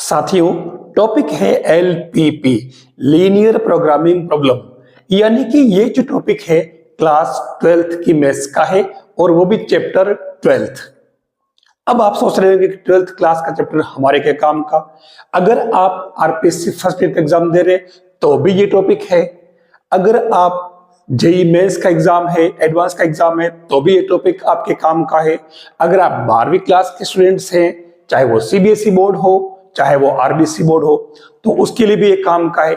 साथियों, टॉपिक है LPP, linear programming problem. यानी कि ये जो टॉपिक है क्लास 12th की मैथ्स का है और वो भी चैप्टर 12th। अब आप सोच रहे होंगे कि 12th क्लास का चैप्टर हमारे क्या काम का। अगर आप आरपीएससी फर्स्ट ईयर का एग्जाम दे रहे तो भी ये टॉपिक है। अगर आप जेई मेंस का एग्जाम है, एडवांस का एग्जाम है, तो भी ये टॉपिक आपके काम का है। अगर आप 12वीं क्लास के स्टूडेंट्स हैं, चाहे वो सीबीएसई बोर्ड हो चाहे वो आरबीसी बोर्ड हो, तो उसके लिए भी ये काम का है।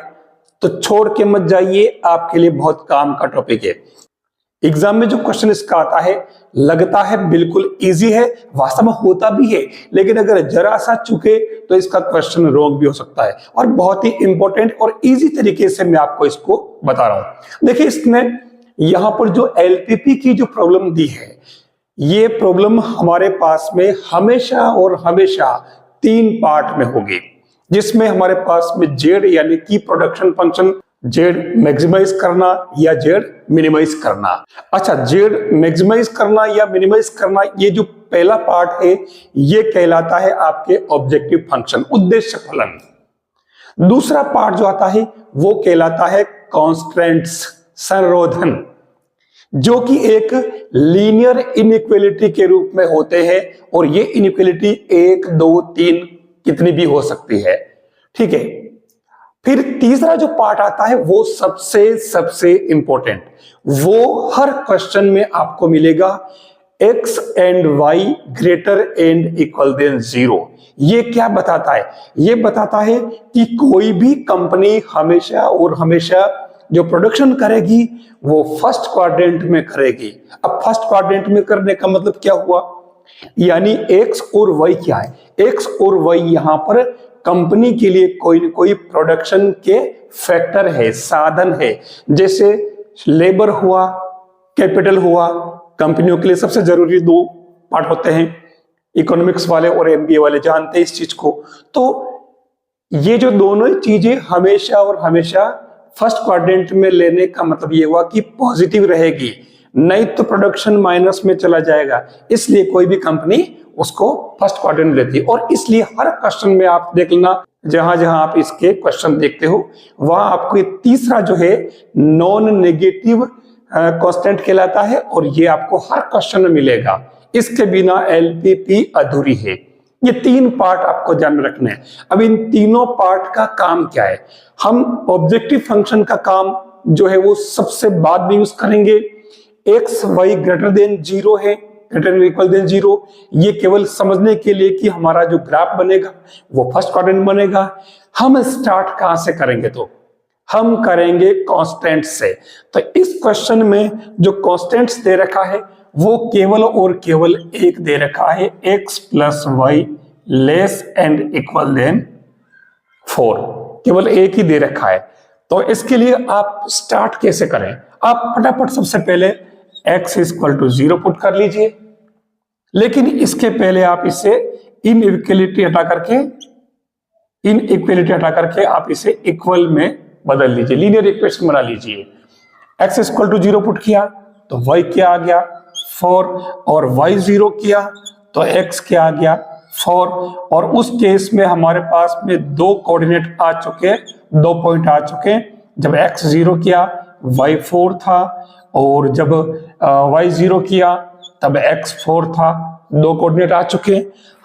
तो छोड़ के मत जाइए, आपके लिए बहुत काम का टॉपिक है। एग्जाम में जो क्वेश्चन इसका आता है लगता है बिल्कुल इजी है, वास्तव में होता भी है, लेकिन अगर जरा सा चुके तो इसका क्वेश्चन रॉन्ग भी हो सकता है। और बहुत ही इंपॉर्टेंट और इजी तरीके से मैं आपको इसको बता रहा हूं। देखिए, इसमें यहां पर जो एलपीपी की जो प्रॉब्लम दी है, ये प्रॉब्लम हमारे पास में हमेशा और हमेशा 3 पार्ट में होगी, जिसमें हमारे पास में जेड यानी कि प्रोडक्शन फंक्शन, जेड मैक्सिमाइज करना या जेड मिनिमाइज करना। अच्छा, जेड मैक्सिमाइज करना या मिनिमाइज करना, ये जो पहला पार्ट है ये कहलाता है आपके ऑब्जेक्टिव फंक्शन, उद्देश्य फलन। दूसरा पार्ट जो आता है वो कहलाता है कॉन्स्टेंट्स, संरोधन, जो कि एक लीनियर इनइक्वालिटी के रूप में होते हैं। और ये इनइक्वालिटी 1, 2, 3 कितनी भी हो सकती है, ठीक है। फिर तीसरा जो पार्ट आता है वो सबसे इंपॉर्टेंट, वो हर क्वेश्चन में आपको मिलेगा, x and y greater and equal than 0। ये क्या बताता है? ये बताता है कि कोई भी कंपनी हमेशा और हमेशा जो प्रोडक्शन करेगी वो फर्स्ट क्वाड्रेंट में करेगी। अब फर्स्ट क्वाड्रेंट में करने का मतलब क्या हुआ? यानी x और y क्या है? x और y यहां पर कंपनी के लिए कोई न कोई प्रोडक्शन के फैक्टर है, साधन है। जैसे लेबर हुआ, कैपिटल हुआ। कंपनियों के लिए सबसे जरूरी 2 पार्ट होते हैं, इकोनॉमिक्स वाले और एमबीए वाले जानते हैं इस चीज को। तो ये जो दोनों चीजें हमेशा और हमेशा फर्स्ट क्वाड्रेंट में लेने का मतलब ये हुआ कि पॉजिटिव रहेगी, नहीं तो प्रोडक्शन माइनस में चला जाएगा। इसलिए कोई भी कंपनी उसको फर्स्ट क्वाड्रेंट लेती है। और इसलिए हर क्वेश्चन में आप देख लेना, जहां जहां आप इसके क्वेश्चन देखते हो वहां आपको ये तीसरा जो है नॉन नेगेटिव कांस्टेंट कहलाता है, और ये आपको हर क्वेश्चन में मिलेगा। इसके बिना एलपीपी अधूरी है। ये 3 पार्ट आपको ध्यान में रखने हैं। अब इन तीनों पार्ट का काम क्या है? हम ऑब्जेक्टिव फंक्शन का काम जो है वो सबसे बाद में यूज करेंगे। एक्स वाई ग्रेटर देन 0 है, ग्रेटर इक्वल देन 0, ये केवल समझने के लिए कि हमारा जो ग्राफ बनेगा वो फर्स्ट क्वाड्रेंट बनेगा। हम स्टार्ट कहां से करेंगे? तो हम करेंगे कांस्टेंट से। तो इस क्वेश्चन में जो कांस्टेंट्स दे रखा है वो केवल और केवल एक दे रखा है, x plus Y less and equal than 4, केवल एक ही दे रखा है। तो इसके लिए आप स्टार्ट कैसे करें? आप फटाफट सबसे पहले x इक्वल टू 0 पुट कर लीजिए, लेकिन इसके पहले आप इसे इनइक्वालिटी हटा करके आप इसे इक्वल में बदल लीजिए, लीनियर इक्वेशन बना लीजिए। x इक्वल टू 0 पुट किया तो y क्या आ गया? 4, और y 0 किया तो x क्या आ गया? 4। और उस केस में हमारे पास में 2 कोऑर्डिनेट आ चुके, 2 पॉइंट आ चुके। जब x 0 किया y 4 था, और जब y 0 किया तब x 4 था। 2 कोऑर्डिनेट आ चुके।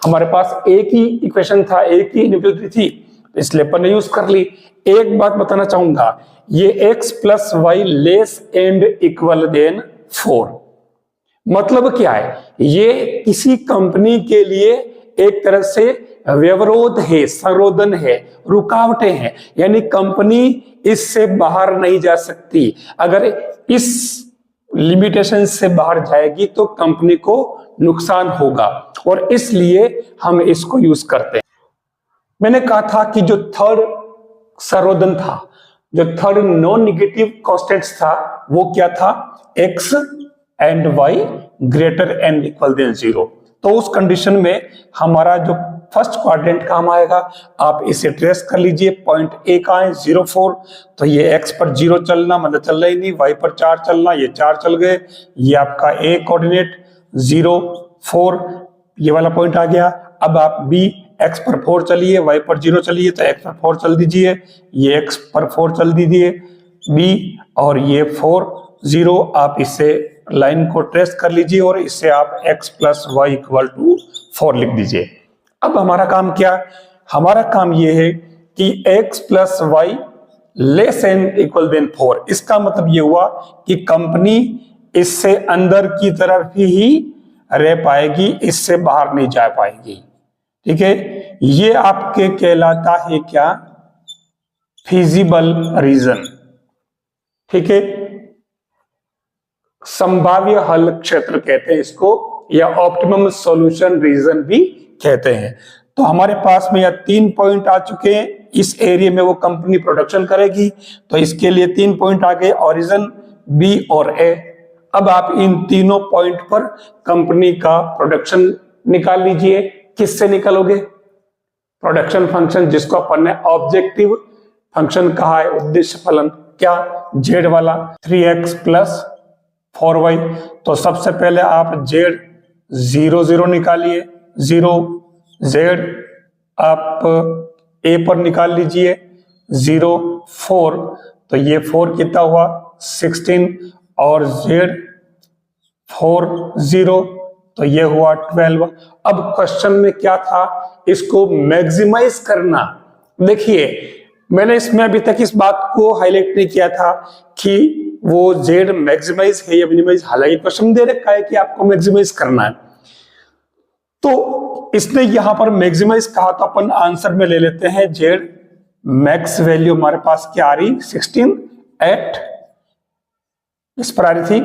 हमारे पास एक ही इक्वेशन था, एक ही इनइक्वालिटी थी, इसलिए अपन ने यूज कर ली। एक बात बताना चाहूंगा, ये x plus Y less and equal than 4 मतलब क्या है? ये किसी कंपनी के लिए एक तरह से व्यवरोध है, संरोधन है, रुकावटें हैं। यानी कंपनी इससे बाहर नहीं जा सकती। अगर इस लिमिटेशन से बाहर जाएगी तो कंपनी को नुकसान होगा, और इसलिए हम इसको यूज करते हैं। मैंने कहा था कि जो थर्ड संरोधन था, जो थर्ड नॉन नेगेटिव कांस्टेंट्स था, वो क्या था? x and y greater and equal than 0। तो उस कंडीशन में हमारा जो फर्स्ट क्वाड्रेंट काम आएगा, आप इसे ट्रेस कर लीजिए। पॉइंट A का है 0, 4, तो ये x पर 0 चलना मतलब चल रहा ही नहीं, y पर 4 चलना, ये 4 चल गए। ये आपका A कोऑर्डिनेट 0, 4 ये वाला पॉइंट आ गया। अब आप B x पर 4 चलिए, y पर 0 चलिए, तो x पर 4 चल दीजिए, ये x पर 4 चल दीजिए b, और ये 4 0, आप इससे लाइन को ट्रेस कर लीजिए और इससे आप x plus y equal to 4 लिख दीजिए। अब हमारा काम क्या, हमारा काम ये है कि x plus Y less and equal than 4। इसका मतलब ये हुआ कि कंपनी इससे अंदर की तरफ ही रह पाएगी, इससे बाहर नहीं जा पाएगी। ठीक है, ये आपके कहलाता है क्या, फिजिबल रीजन। ठीक है, संभाव्य हल क्षेत्र कहते हैं इसको, या ऑप्टिमम सॉल्यूशन रीजन भी कहते हैं। तो हमारे पास में यह 3 पॉइंट आ चुके हैं, इस एरिया में वो कंपनी प्रोडक्शन करेगी, तो इसके लिए 3 पॉइंट आ गए, ओरिजिन, बी और ए। अब आप इन तीनों पॉइंट पर कंपनी का प्रोडक्शन निकाल लीजिए। किससे निकालोगे, प्रोडक्शन फंक्शन, जिसको अपन ने ऑब्जेक्टिव फंक्शन कहा है, उद्देश्य फलन, क्या, जेड वाला 3x प्लस 4y। तो सबसे पहले आप जेड 0 0 निकालिए, 0, जेड आप ए पर निकाल लीजिए 0 4, तो ये 4 कितना हुआ 16, और जेड 4 0, तो ये हुआ 12। अब क्वेश्चन में क्या था, इसको मैक्सिमाइज करना। देखिए मैंने इसमें अभी तक इस बात को हाईलाइट नहीं किया था कि वो जेड मैक्सिमाइज है या मिनिमाइज, हालांकि क्वेश्चन दे रखा है कि आपको मैक्सिमाइज करना है, तो इसने यहां पर मैक्सिमाइज कहा, तो अपन आंसर में ले लेते हैं जेड मैक्स वैल्यू हमारे पास क्या आ रही 16 एट, इस पर आ रही थी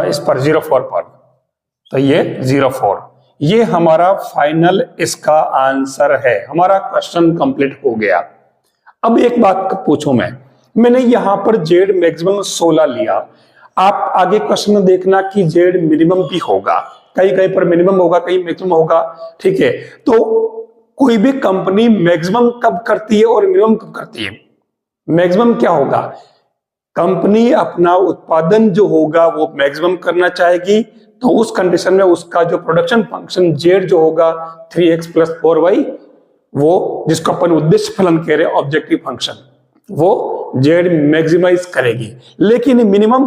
इस पर 04 पर, तो ये 04, ये हमारा फाइनल इसका आंसर है। हमारा क्वेश्चन कंप्लीट हो गया। अब एक बात पूछूं मैंने यहां पर जेड मैक्सिमम 16 लिया, आप आगे क्वेश्चन में देखना कि जेड मिनिमम भी होगा, कहीं कहीं पर मिनिमम होगा, कहीं मैक्सिमम होगा। ठीक है, तो कोई भी कंपनी मैक्सिमम कब करती है और मिनिमम कब करती है। मैक्सिमम क्या होगा, कंपनी अपना उत्पादन जो होगा वो मैक्सिमम करना चाहेगी, तो उस कंडीशन में उसका जो प्रोडक्शन फंक्शन जेड जो होगा 3x प्लस 4y, वो जिसको अपन उद्देश्य फलन कह रहे हैं ऑब्जेक्टिव फंक्शन, वो जेड मैक्सिमाइज करेगी। लेकिन मिनिमम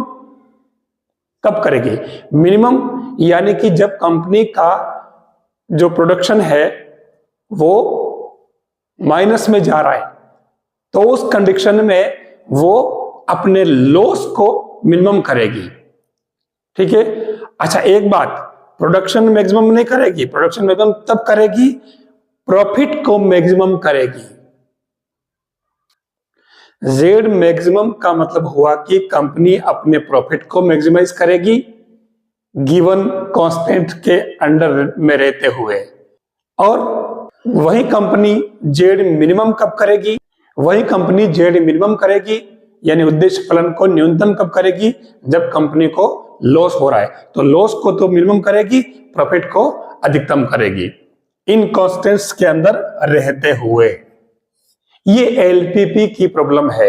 कब करेगी, मिनिमम यानी कि जब कंपनी का जो प्रोडक्शन है वो माइनस में जा रहा है, तो उस कंडीशन में वो अपने लॉस को मिनिमम करेगी। ठीक है, अच्छा एक बात, प्रोडक्शन मैक्सिमम नहीं करेगी, प्रोडक्शन मैक्सिमम तब करेगी प्रॉफिट को मैक्सिमम करेगी। जेड मैक्सिमम का मतलब हुआ कि कंपनी अपने प्रॉफिट को मैक्सिमाइज करेगी गिवन कांस्टेंट के अंडर में रहते हुए, और वही कंपनी जेड मिनिमम कब करेगी, वही कंपनी जेड मिनिमम करेगी यानी उद्देश्य फलन को न्यूनतम कब करेगी, जब कंपनी को लॉस हो रहा है, तो लॉस को तो मिनिमम करेगी, प्रॉफिट को अधिकतम करेगी, इन कांस्टेंट्स के अंदर रहते हुए। ये एलपीपी की प्रॉब्लम है।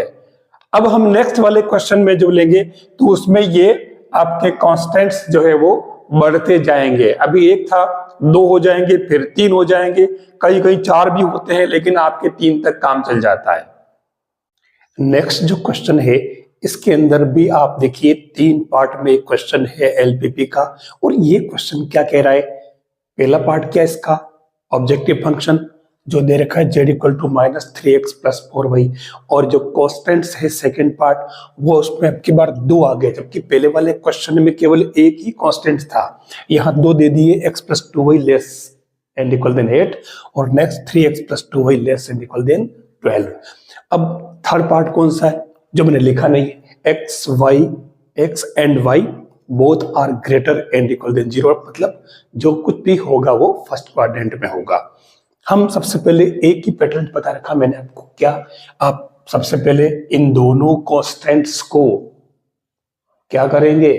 अब हम नेक्स्ट वाले क्वेश्चन में जो लेंगे तो उसमें ये आपके कांस्टेंट्स जो है वो बढ़ते जाएंगे। अभी एक था, 2 हो जाएंगे, फिर 3 हो जाएंगे, कहीं कहीं 4 भी होते हैं, लेकिन आपके 3 तक काम चल जाता है। नेक्स्ट जो क्वेश्चन है इसके अंदर भी आप देखिए 3 पार्ट में एक क्वेश्चन है एलपीपी का, और ये क्वेश्चन क्या कह रहा है, पहला पार्ट क्या है इसका, ऑब्जेक्टिव फंक्शन जो दे रखा है z equal to -3x plus 4y, और जो कॉन्स्टेंट्स है सेकंड पार्ट वो उसमें अब की बार 2 आ गए, जबकि पहले वाले क्वेश्चन में केवल एक ही कांस्टेंट था, यहाँ 2 दे दिए, x plus 2y less and equal than 8, और next 3x plus 2y less and equal than 12। अब थर्ड पार्ट कौन सा है जो मैंने लिखा नहीं है, x and y both are greater and equal than 0, मतलब जो कुछ भी होगा वो फर्स्ट क्वाड्रेंट में होगा। हम सबसे पहले एक ही पैटर्न बता रखा मैंने आपको, क्या आप सबसे पहले इन दोनों कांस्टेंट्स को क्या करेंगे,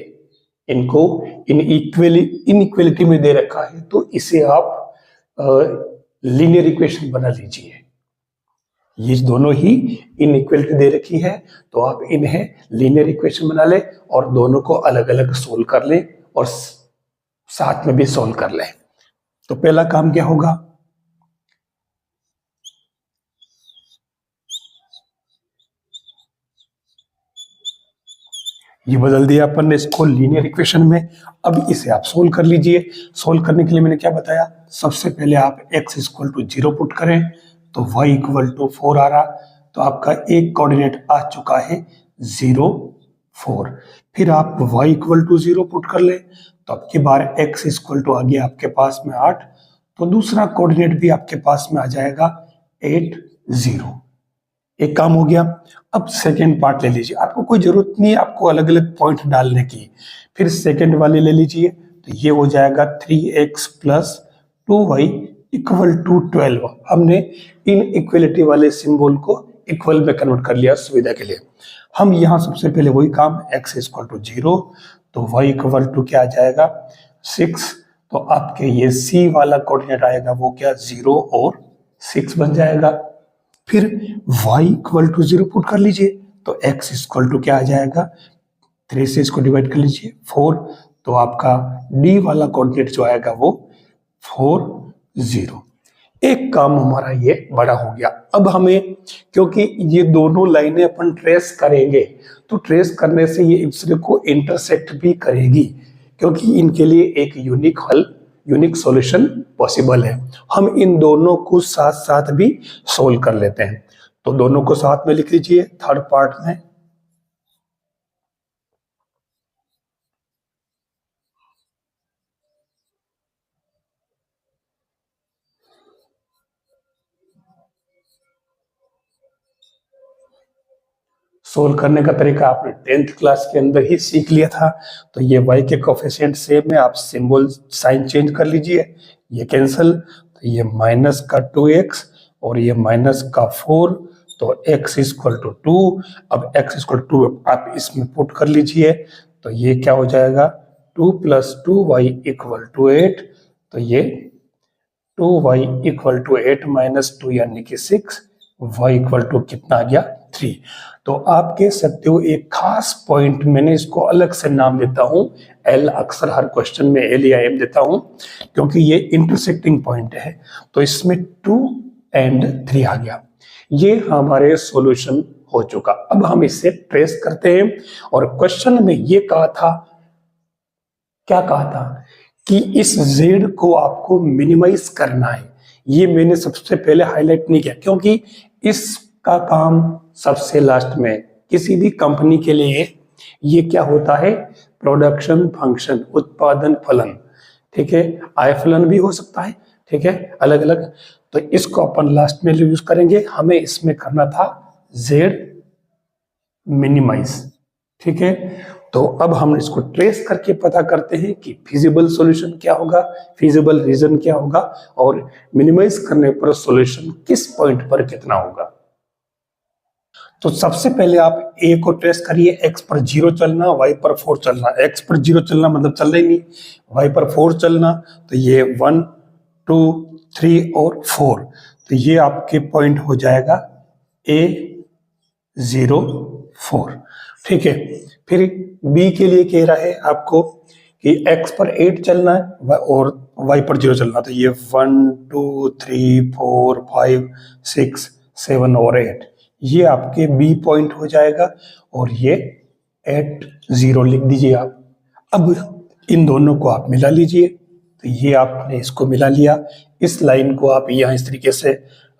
इनको इनइक्वलिटी में दे रखा है तो इसे आप लीनियर इक्वेशन बना लीजिए। ये दोनों ही इनइक्वलिटी दे रखी है तो आप इन्हें लीनियर इक्वेशन बना ले और दोनों को अलग अलग सोल्व कर ले और साथ में भी सोल्व कर ले। तो पहला काम क्या होगा, ये बदल दिया अपन ने इसको लीनियर इक्वेशन में। अब इसे आप सोल्व कर लीजिए। सोल्व करने के लिए मैंने क्या बताया, सबसे पहले आप x इक्वल टू 0 पुट करें तो y इक्वल टू 4 आ रहा, तो आपका एक कोऑर्डिनेट आ चुका है 0 4। फिर आप y इक्वल टू 0 पुट कर ले तो आपकी बार x इक्वल टू आ गया आपके पास में 8, तो दूसरा कोऑर्डिनेट भी आपके पास में आ जाएगा 8 0। एक काम हो गया। अब सेकेंड पार्ट ले लीजिए, आपको कोई जरूरत नहीं है आपको अलग अलग पॉइंट डालने की। फिर सेकेंड वाले ले लीजिए तो ये हो जाएगा 3x plus 2y equal to 12। हमने इन इक्वलिटी वाले सिंबल को इक्वल में कन्वर्ट कर लिया सुविधा के लिए। हम यहाँ सबसे पहले वही काम, x इक्वल टू 0 तो y इक्वल टू क्या आ जाएगा 6, तो आपके ये c वाला कोऑर्डिनेट आएगा वो क्या 0 और 6 बन जाएगा। फिर y इक्वल टू 0 पुट कर लीजिए तो x इक्वल टू क्या आ जाएगा 3 से इसको डिवाइड कर लीजिए 4, तो आपका d वाला कोऑर्डिनेट जो आएगा वो 4 0। एक काम हमारा ये बड़ा हो गया। अब हमें, क्योंकि ये दोनों लाइनें अपन ट्रेस करेंगे तो ट्रेस करने से ये एक दूसरे को इंटरसेक्ट भी करेगी, क्योंकि इनके लिए एक यूनिक हल, यूनिक सॉल्यूशन पॉसिबल है। हम इन दोनों को साथ साथ भी सोल्व कर लेते हैं, तो दोनों को साथ में लिख लीजिए थर्ड पार्ट में। सोल्व करने का तरीका आपने 10th क्लास के अंदर ही सीख लिया था। तो ये y के कोफिशिएंट सेम है, आप सिंबल साइन चेंज कर लीजिए, ये कैंसिल, तो ये माइनस का 2x और ये माइनस का 4, तो x इक्वल टू 2। अब x इक्वल टू आप इसमें पुट कर लीजिए तो ये क्या हो जाएगा 2 प्लस 2y इक्वल टू 8, तो ये 2y इक्वल टू 8 माइनस 2 यानी कि 6, y इक्वल टू कितना आ गया 3। तो आप कह सकते हो एक खास पॉइंट, मैंने इसको अलग से नाम देता हूं L, अक्सर हर क्वेश्चन में L या M देता हूं क्योंकि ये इंटरसेक्टिंग पॉइंट है। तो इसमें 2 एंड 3 आ गया, ये हमारे सॉल्यूशन हो चुका। अब हम इसे ट्रेस करते हैं और क्वेश्चन में ये कहा था, क्या कहा था कि इस z को आपको मिनिमाइज करना है। ये मैंने सबसे पहले हाईलाइट नहीं किया क्योंकि इसका काम सबसे लास्ट में, किसी भी कंपनी के लिए ये क्या होता है प्रोडक्शन फंक्शन, उत्पादन फलन, ठीक है, आय फलन भी हो सकता है, ठीक है, अलग अलग। तो इसको अपन लास्ट में यूज करेंगे, हमें इसमें करना था z मिनिमाइज, ठीक है। तो अब हम इसको ट्रेस करके पता करते हैं कि फिजिबल सॉल्यूशन क्या होगा, फिजिबल रीजन क्या होगा और मिनिमाइज करने पर सॉल्यूशन किस पॉइंट पर कितना होगा। तो सबसे पहले आप a को ट्रेस करिए, x पर 0 चलना, y पर 4 चलना। x पर 0 चलना मतलब चल रही नहीं, y पर 4 चलना, तो ये 1 2 3 और 4, तो ये आपके पॉइंट हो जाएगा a 0 4, ठीक है। फिर b के लिए कह रहा है आपको कि x पर 8 चलना है और y पर 0 चलना, तो ये 1 2 3 4 5 6 7 और 8, ये आपके b पॉइंट हो जाएगा और ये 8 0 लिख दीजिए आप। अब इन दोनों को आप मिला लीजिए, तो ये आपने इसको मिला लिया। इस लाइन को आप यहाँ इस तरीके से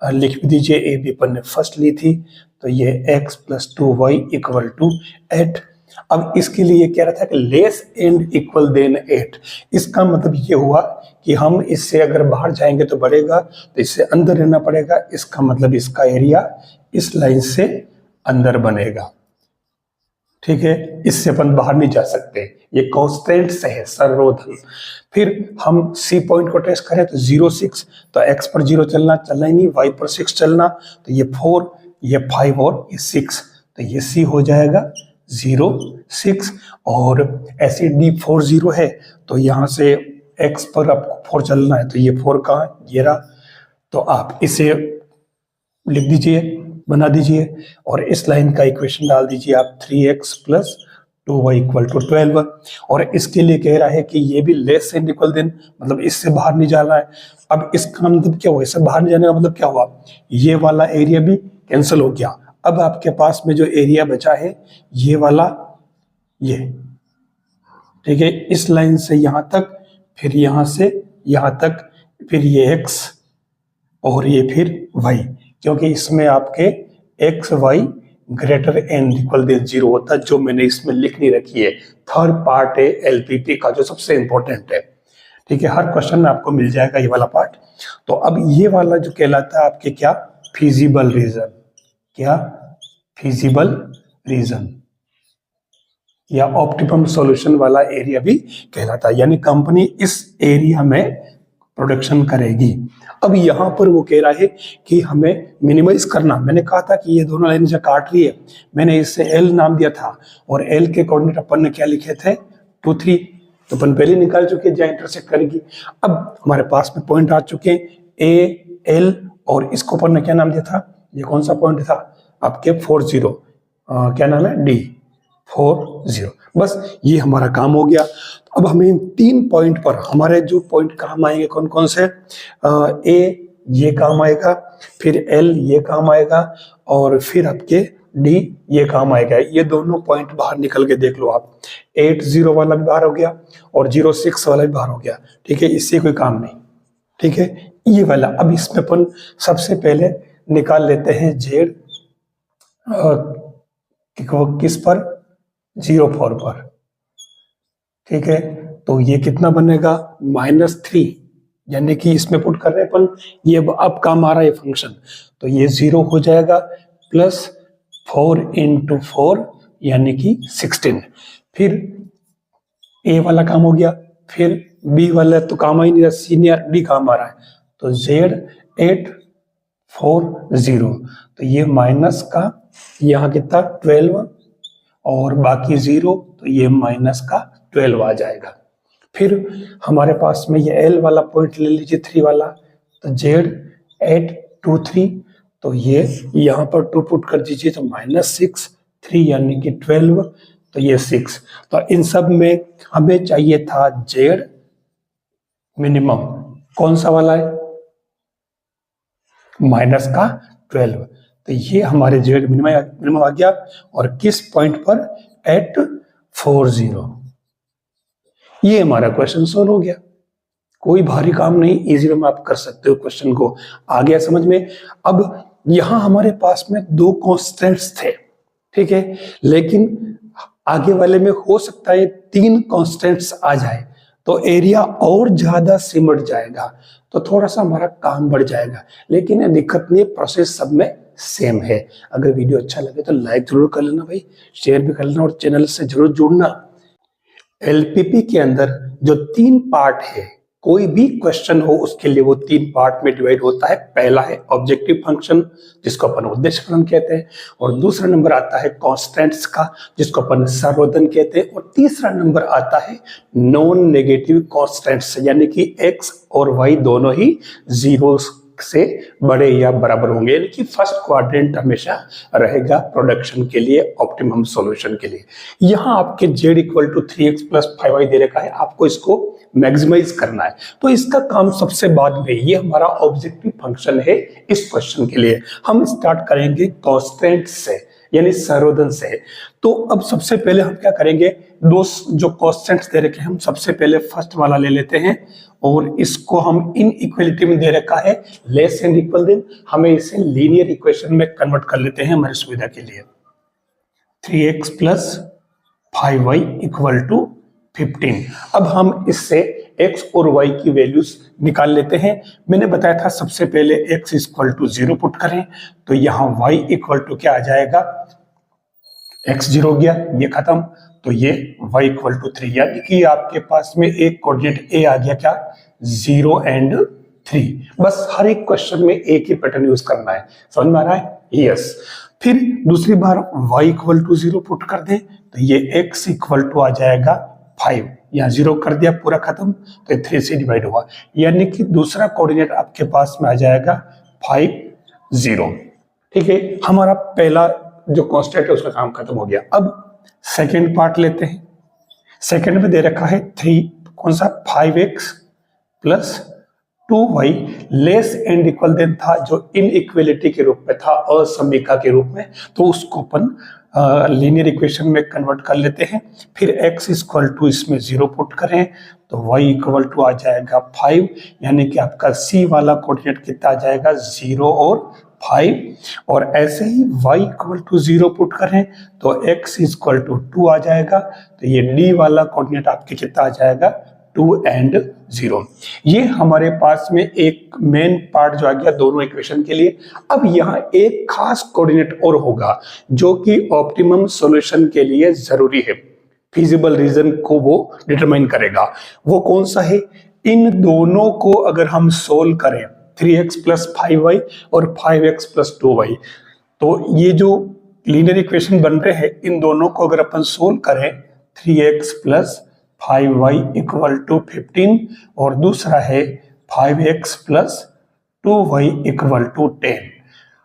लिख भी दीजिए, ए बी अपन ने फर्स्ट ली थी, तो ये x plus 2y equal to 8। अब इसके लिए कह रहा था कि लेस एंड इक्वल देन 8, इसका मतलब ये हुआ कि हम इससे अगर बाहर जाएंगे तो बढ़ेगा, तो इससे अंदर रहना पड़ेगा, इसका मतलब इसका एरिया इस लाइन से अंदर बनेगा, ठीक है, इससे अपन बाहर नहीं जा सकते, ये कांस्टेंट से है सर्वरोधन। फिर हम सी पॉइंट को टेस्ट करें तो 0 6, तो x पर 0 चलना ही नहीं, y पर 6 चलना, तो ये 4 ये 5 और ये 6, तो ये सी हो जाएगा 0 6। और ऐसे डी 4 0 है, तो यहाँ से x पर आपको 4 चलना है, तो ये 4 कहाँ है, ये रहा, तो आप इसे लिख दीजिए, बना दीजिए और इस लाइन का इक्वेशन डाल दीजिए आप 3x plus 2y equal to 12। और इसके लिए कह रहा है कि ये भी लेस एंड इक्वल देन, मतलब इससे बाहर नहीं जाना है। अब इसका मतलब क्या हुआ, इससे बाहर नहीं जाने का मतलब क्या हुआ, ये वाला एरिया भी कैंसिल हो गया। अब आपके पास में जो एरिया बचा है ये वाला ये, ठीक है, इस लाइन से यहां तक, फिर यहां से यहां तक, फिर ये x और ये फिर y, क्योंकि इसमें आपके x y greater and equal than 0 होता है, जो मैंने इसमें लिख नहीं रखी है। थर्ड पार्ट है एलपीपी का, जो सबसे इंपॉर्टेंट है, ठीक है, हर क्वेश्चन में आपको मिल जाएगा ये वाला पार्ट। तो अब ये वाला जो कहलाता है आपके क्या, फिजिबल रीजन, क्या फिजिबल रीजन या ऑप्टिमम सॉल्यूशन वाला एरिया भी कहलाता है, यानी कंपनी इस एरिया में प्रोडक्शन करेगी। अब यहां पर वो कह रहा है कि हमें मिनिमाइज करना, मैंने कहा था कि ये दोनों लाइन जो काट रही है, मैंने इससे एल नाम दिया था, और एल के कोऑर्डिनेट अपन ने क्या लिखे थे, 2 3, तो अपन पहले निकाल चुके हैं जहां इंटरसेक्ट करेगी। अब हमारे पास में पॉइंट आ चुके हैं ए एल, और इसको अपन ने क्या नाम दिया था, ये कौन सा पॉइंट था आपके 40, क्या नाम है, डी 40। बस ये हमारा काम हो गया। अब हमें इन 3 पॉइंट पर हमारे जो पॉइंट काम आएंगे कौन कौन से, ए ये काम आएगा, फिर एल ये काम आएगा, और फिर आपके डी ये काम आएगा। ये दोनों पॉइंट बाहर निकल के देख लो आप, 80 वाला भी बाहर हो गया और 06 वाला भी बाहर हो गया, ठीक है, इससे कोई काम नहीं, ठीक है, ये वाला। अब इसमें अपन सबसे पहले निकाल लेते हैं जेड, किस पर, 04 पर, ठीक है, तो ये कितना बनेगा, -3, यानी कि इसमें पुट कर रहे हैं अपन, ये अब काम आ रहा है फंक्शन, तो ये 0 हो जाएगा, प्लस 4 × 4 यानी कि 16। फिर ए वाला काम हो गया, फिर बी वाला तो काम आ ही नहीं रहा, सीनियर डी काम आ रहा है, तो Z840, तो ये माइनस का यहाँ कितना 12 और बाकी 0, तो ये माइनस का 12 आ जाएगा। फिर हमारे पास में ये L वाला पॉइंट ले लीजिए 3 वाला, तो Z823, तो ये यहाँ पर 2 पुट कर दीजिए, तो -6 3 यानी कि 12, तो ये 6। तो इन सब में हमें चाहिए था Z मिनिमम, कौन सा वाला है, माइनस का 12, तो ये हमारे Z मिनिमम आ गया, और किस पॉइंट पर, 840। ये हमारा क्वेश्चन सोल्व हो गया, कोई भारी काम नहीं, इजी वे में आप कर सकते हो क्वेश्चन को। आ गया समझ में। अब यहां हमारे पास में 2 कॉन्स्टेंट्स थे, ठीक है, लेकिन आगे वाले में हो सकता है 3 कॉन्स्टेंट्स आ जाए, तो एरिया और ज्यादा सिमट जाएगा, तो थोड़ा सा हमारा काम बढ़ जाएगा, लेकिन ये दिक्कत नहीं, प्रोसेस सब में सेम है। अगर वीडियो अच्छा लगे तो लाइक जरूर कर लेना भाई, शेयर भी कर लेना, और चैनल से जरूर जुड़ना। एलपीपी के अंदर जो 3 पार्ट है, कोई भी क्वेश्चन हो उसके लिए वो 3 पार्ट में डिवाइड होता है। पहला है ऑब्जेक्टिव फंक्शन, जिसको अपन उद्देश्य फलन कहते हैं, और दूसरा नंबर आता है कॉन्स्टेंट्स का, जिसको अपन सर्वोधन कहते हैं, और तीसरा नंबर आता है नॉन नेगेटिव कॉन्स्टेंट्स, यानी कि एक्स और वाई दोनों ही 0 से बड़े या बराबर होंगे, यानी कि फर्स्ट क्वाड्रेंट हमेशा रहेगा प्रोडक्शन के लिए, ऑप्टिमम सॉल्यूशन के लिए। यहां आपके z = 3x + 5y दे रखा है, आपको इसको मैक्सिमाइज करना है, तो इसका काम सबसे बाद में। ये हमारा ऑब्जेक्टिव फंक्शन है इस क्वेश्चन के लिए। हम स्टार्ट करेंगे कांस्टेंट से, यानी सर्वोधन से। तो अब सबसे पहले हम क्या करेंगे, 2 जो कांस्टेंट्स दे रखे हैं, हम सबसे पहले फर्स्ट वाला ले लेते हैं, और इसको हम इन इक्वलिटी में दे रखा है लेस एंड इक्वल देन, हमें इसे लीनियर इक्वेशन में कन्वर्ट कर लेते हैं हमारी सुविधा के लिए। 3x + 5y = 15। अब हम इससे x और y की वैल्यूज निकाल लेते हैं। मैंने बताया था सबसे पहले x = 0 पुट करें, तो यहाँ y = क्या आ जाएगा, x 0 हो गया, ये खत्म, तो ये y = 3, यानी कि आपके पास में एक कोऑर्डिनेट a आ गया, क्या 0 और 3। बस हर एक क्वेश्चन में एक ही पैटर्न यूज करना है, समझ में आ रहा है, यस। फिर दूसरी बार y = 0 पुट कर दें, तो ये x = आ जाएगा 5, यहाँ 0 कर दिया, पूरा खत्म, तो 3 से डिवाइड हुआ, यानी कि दूसरा कोऑर्डिनेट आपके पास में आ जाएगा 5 0। ठीक है, हमारा पहला जो कांस्टेंट है उसका काम खत्म हो गया। अब सेकंड पार्ट लेते हैं। सेकंड में दे रखा है 3, कौन सा, 5x + 2y less and equal then था, जो इनइक्वलिटी के रूप में था, असमीका के रूप में, तो उसको अपन लीनियर इक्वेशन में कन्वर्ट कर लेते हैं। फिर x इक्वल टू इसमें 0 पुट करें तो y इक्वल टू आ जाएगा 5, यानी कि आपका c वाला कोऑर्डिनेट कितना आ जाएगा 0 और 5। और ऐसे ही y इक्वल टू 0 पुट करें तो x इक्वल टू 2 आ जाएगा। तो ये d वाला कोऑर्डिनेट आपके कितना आ जाएगा 2 and 0। ये हमारे पास में एक मेन पार्ट जो आ गया दोनों इक्वेशन के लिए। अब यहाँ एक खास कोऑर्डिनेट और होगा जो कि ऑप्टिमम सॉल्यूशन के लिए जरूरी है, फिजिबल रीजन को वो डिटरमाइन करेगा। वो कौन सा है? इन दोनों को अगर हम सोल्व करें 3x प्लस 5y और 5x प्लस 2y, तो ये जो लीनियर इक्वेशन बन रहे हैं इन दोनों को अगर अपन सोल्व करें 3x plus 5y equal to 15 और दूसरा है 5x plus 2y equal to 10।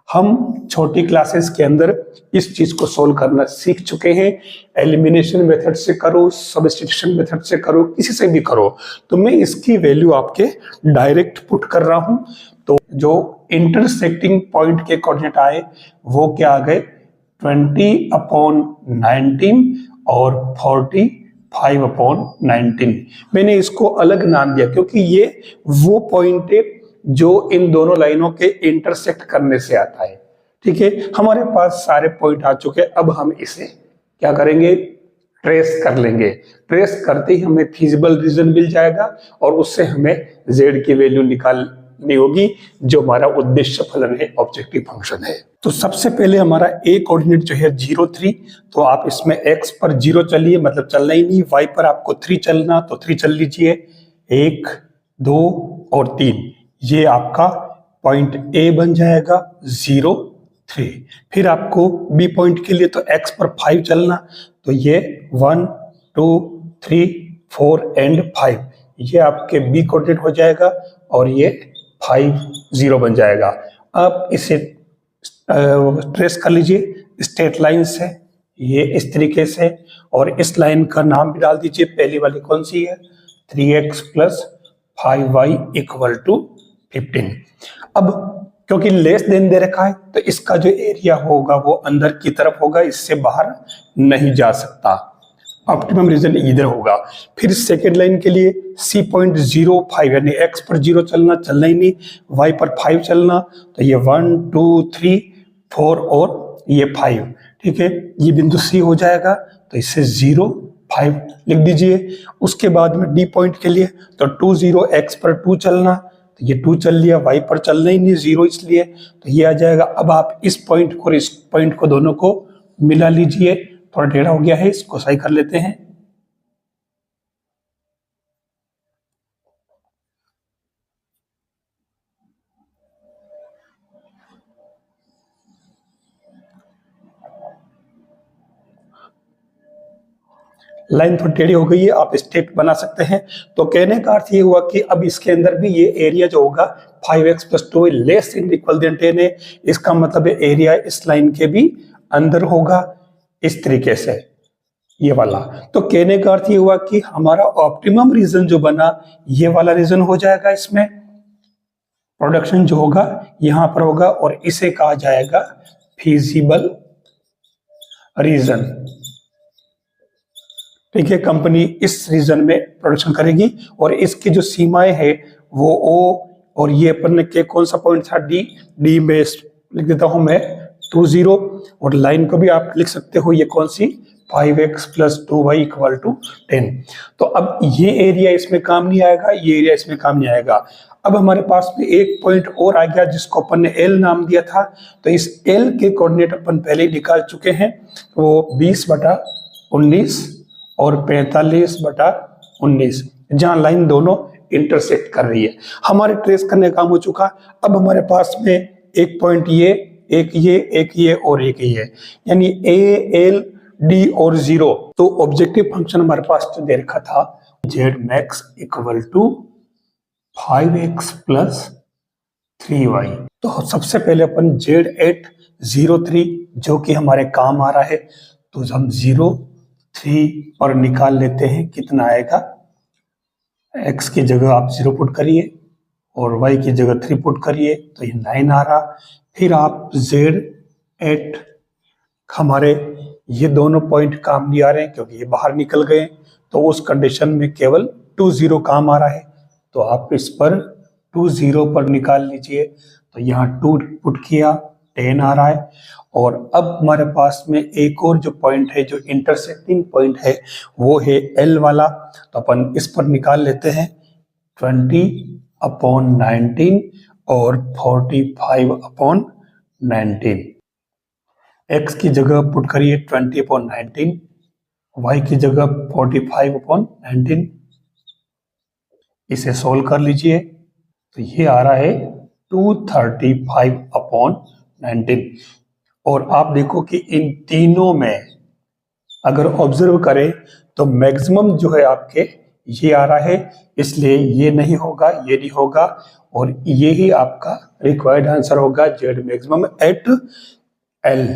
हम छोटी क्लासेस के अंदर इस चीज को सोल्व करना सीख चुके हैं। एलिमिनेशन मेथड से करो, सब्स्टिट्यूशन मेथड से करो, किसी से भी करो। तो मैं इसकी वैल्यू आपके डायरेक्ट पुट कर रहा हूं। तो जो इंटरसेक्टिंग पॉइंट के कोऑर्डिनेट आए वो क्या आ गए 20/19 और 45/19। मैंने इसको अलग नाम दिया क्योंकि ये वो पॉइंट है जो इन दोनों लाइनों के इंटरसेक्ट करने से आता है। ठीक है, हमारे पास सारे पॉइंट आ चुके हैं। अब हम इसे क्या करेंगे? ट्रेस कर लेंगे। ट्रेस करते ही हमें फिजिबल रीजन मिल जाएगा और उससे हमें z की वैल्यू निकालनी होगी जो हमारा उद्देश्य फलन है, ऑब्जेक्टिव फंक्शन है। तो सबसे पहले हमारा a कोऑर्डिनेट जो है 0 3, तो आप इसमें x पर 0 चलिए, मतलब चलना ही नहीं। y पर आपको 3 चलना तो 3 चल लीजिए, 1 2 और 3। ये आपका पॉइंट A बन जाएगा 0 3। फिर आपको B पॉइंट के लिए तो x पर 5 चलना, तो ये 1 2 3 4 एंड 5, ये आपके B कोऑर्डिनेट हो जाएगा और ये 5 0 बन जाएगा। अब इसे ट्रेस कर लीजिए स्ट्रेट लाइन से, ये इस तरीके से, और इस लाइन का नाम भी डाल दीजिए। पहली वाली कौन सी है? 3x plus 5y equal to 15। अब क्योंकि लेस देन दे रखा है तो इसका जो एरिया होगा वो अंदर की तरफ होगा, इससे बाहर नहीं जा सकता। ऑप्टिमम रीजन इधर होगा। फिर सेकेंड लाइन के लिए C.05 यानी x पर 0 चलना, चलना ही नहीं, y पर 5 चलना, तो ये 1 2 3 4 और ये 5। ठीक है, ये बिंदु C हो जाएगा, तो इससे 0 5 लिख दीजिए। उसके बाद में D पॉइंट के लिए तो 2 0 x पर 2 चलना, तो ये 2 चल लिया, y पर चलना ही नहीं 0 इसलिए, तो ये आ जाएगा। अब आप इस पॉइंट को और इस पॉइंट को दोनों को मिला लीजिए। थोड़ा टेढ़ा हो गया है, इसको सही कर लेते हैं। लाइन थोड़ी टेढ़ी हो गई है, आप स्ट्रेट बना सकते हैं। तो कहने का अर्थ ये हुआ कि अब इसके अंदर भी ये एरिया जो होगा 5x plus 2 less and equal than 10 है। इसका मतलब एरिया इस लाइन के भी अंदर होगा इस तरीके से, ये वाला। तो कहने का अर्थ ये हुआ कि हमारा ऑप्टिमम रीजन जो बना ये वाला रीजन हो जाएगा। इसमें प्रोडक्शन जो होगा यहां पर होगा और इसे कहा जाएगा फिजिबल रीजन। ठीक है, कंपनी इस रीजन में प्रोडक्शन करेगी और इसकी जो सीमाएं है वो O और ये अपन के कौन सा पॉइंट था D में लिख देता हूं मैं 2 0, और लाइन को भी आप लिख सकते हो ये कौन सी 5x plus 2y equal to 10। तो अब ये एरिया इसमें काम नहीं आएगा, ये एरिया इसमें काम नहीं आएगा। अब हमारे पास में एक पॉइंट और आ गया जिसको अपन ने L नाम दिया था। तो इस L के कोऑर्डिनेट अपन पहले ही निकाल चुके हैं, वो 20/19 और 45/19, जहां लाइन दोनों इंटरसेक्ट कर रही है। हमारे ट्रेस करने का काम हो चुका। अब हमारे पास में एक पॉइंट ये, एक ये, एक ये और एक ये, यानी A L D और 0। तो ऑब्जेक्टिव फंक्शन हमारे पास जो दे रखा था z max equal to 5x plus 3y। तो सबसे पहले अपन Z@03 जो कि हमारे काम आ रहा है, तो हम 0 3 पर निकाल लेते हैं। कितना आएगा? x की जगह आप 0 पुट करिए और y की जगह 3 पुट करिए, तो ये 9 आ रहा। फिर आप Z8 हमारे ये दोनों पॉइंट काम नहीं आ रहे हैं क्योंकि ये बाहर निकल गए, तो उस कंडीशन में केवल 2 0 काम आ रहा है। तो आप इस पर 2 0 पर निकाल लीजिए। तो यहाँ 2 पुट किया, 10 आ रहा है। और अब हमारे पास में एक और जो पॉइंट है, जो इंटरसेक्टिंग पॉइंट है, वो है L वाला। तो अपन इस पर निकाल लेते हैं 20/19 और 45/19। x की जगह पुट करिए 20/19, y की जगह 45/19। इसे सोल्व कर लीजिए तो ये आ रहा है 235/19। और आप देखो कि इन तीनों में अगर ऑब्जर्व करें तो मैक्सिमम जो है आपके ये आ रहा है, इसलिए ये नहीं होगा, ये नहीं होगा, और ये ही आपका रिक्वायर्ड आंसर होगा, जेड मैक्सिमम एट एल,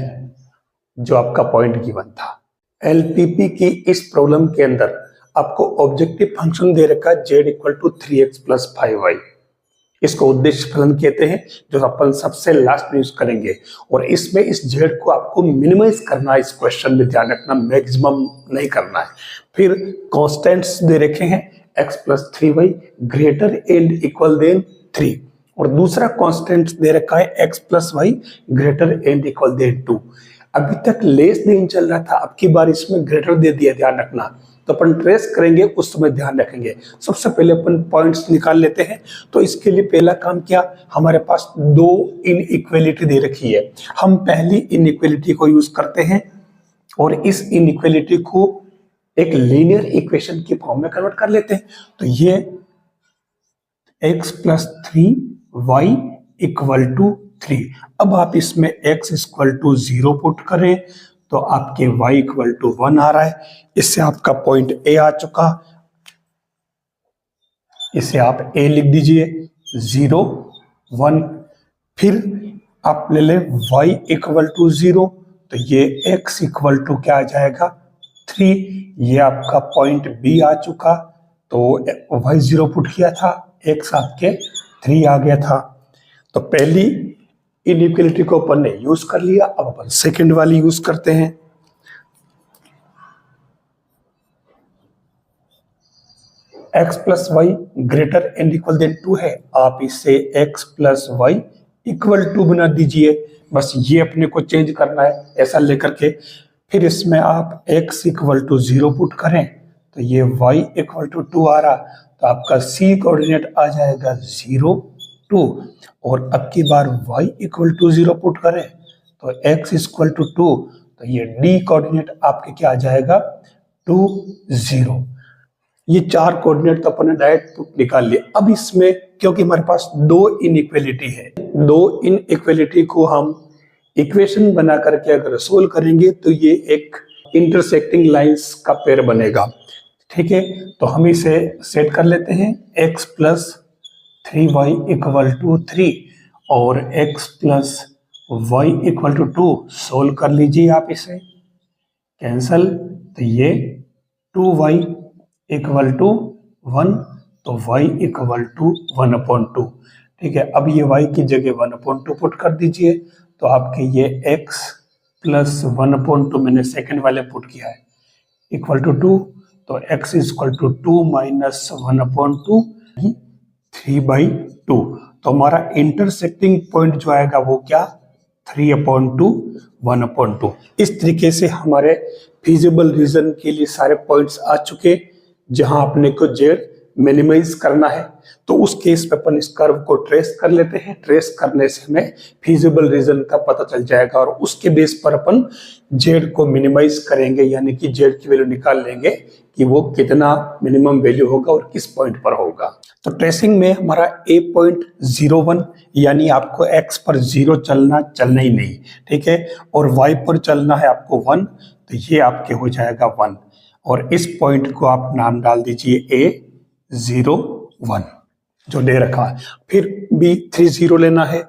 जो आपका पॉइंट गिवन था। एलपीपी की इस प्रॉब्लम के अंदर आपको ऑब्जेक्टिव फंक्शन दे रखा है Z equal to 3x + 5y। इसको उद्देश्य फलन कहते हैं, जो अपन सबसे लास्ट में यूज करेंगे। और इसमें इस जेड को आपको मिनिमाइज करना है, इस क्वेश्चन में ध्यान रखना, मैक्सिमम नहीं करना है। फिर कॉन्स्टेंट्स दे रखे हैं x + 3y greater and equal than 3, और दूसरा कॉन्स्टेंट दे रखा है x + y greater and equal than 2। अभी तक लेस देन चल रहा था, अब की बार इसमें ग्रेटर दे दिया, ध्यान रखना। तो अपन ट्रेस करेंगे उस समय ध्यान रखेंगे। सबसे पहले अपन पॉइंट्स निकाल लेते हैं। तो इसके लिए पहला काम क्या, हमारे पास 2 इनइक्वालिटी दे रखी है। हम पहली इनइक्वालिटी को यूज करते हैं और इस इनइक्वालिटी को एक लीनियर इक्वेशन की फॉर्म में कन्वर्ट कर लेते हैं। तो ये x + 3y = 3। अब आप इसमें x = 0 पुट करें तो आपके y = 1 आ रहा है। इससे आपका पॉइंट A आ चुका, इसे आप A लिख दीजिए 0 1। फिर आप ले लें y = 0, तो ये x = क्या आ जाएगा 3। ये आपका पॉइंट B आ चुका, तो y 0 पुट किया था, x आपके 3 आ गया था। तो पहली इनइक्वालिटी को अपन ने यूज कर लिया। अब अपन सेकंड वाली यूज करते हैं। x + y greater and equal than 2 है, आप इसे x + y = 2 बना दीजिए। बस ये अपने को चेंज करना है ऐसा लेकर के। फिर इसमें आप x = 0 पुट करें तो ये y = 2 आ रहा, तो आपका c कोऑर्डिनेट आ जाएगा 0 2। और अब की बार y = 0 पुट करें तो x = 2, तो ये d कोऑर्डिनेट आपके क्या आ जाएगा 2 0। ये 4 कोऑर्डिनेट तो अपन ने डायरेक्ट निकाल लिए। अब इसमें क्योंकि हमारे पास 2 इनइक्वालिटी है, 2 इनइक्वालिटी को हम इक्वेशन बना करके अगर सोल्व करेंगे तो ये एक इंटरसेक्टिंग लाइंस का पेयर बनेगा। ठीक है, तो हम इसे सेट कर लेते हैं। x + 3y = 3 और x + y = 2 सोल्व कर लीजिए आप इसे, कैंसल। तो ये 2y = 1, तो y = 1/2। ठीक है, अब ये y की जगह 1/2 पुट कर दीजिए, तो आपके ये x + 1/2 मैंने सेकंड वाले पुट किया है = 2, तो x = 2 - 1/2 3/2। तो हमारा इंटरसेक्टिंग पॉइंट जो आएगा वो क्या 3/2 1/2। इस तरीके से हमारे फिजिबल रीजन के लिए सारे पॉइंट्स आ चुके, जहां अपने को जेड मिनिमाइज करना है। तो उस केस पे अपन इस कर्व को ट्रेस कर लेते हैं। ट्रेस करने से हमें फिजिबल रीजन का पता चल जाएगा और उसके बेस पर अपन जेड को मिनिमाइज करेंगे, यानी कि जेड की वैल्यू निकाल लेंगे कि वो कितना मिनिमम वैल्यू होगा और किस पॉइंट पर होगा। तो ट्रेसिंग में हमारा A.01 यानी आपको x पर 0 चलना ही नहीं, ठीक है, और y पर चलना है आपको 1, तो ये आपके हो जाएगा 1। और इस पॉइंट को आप नाम डाल दीजिए A01 जो दे रखा है। फिर भी 3 0 लेना है,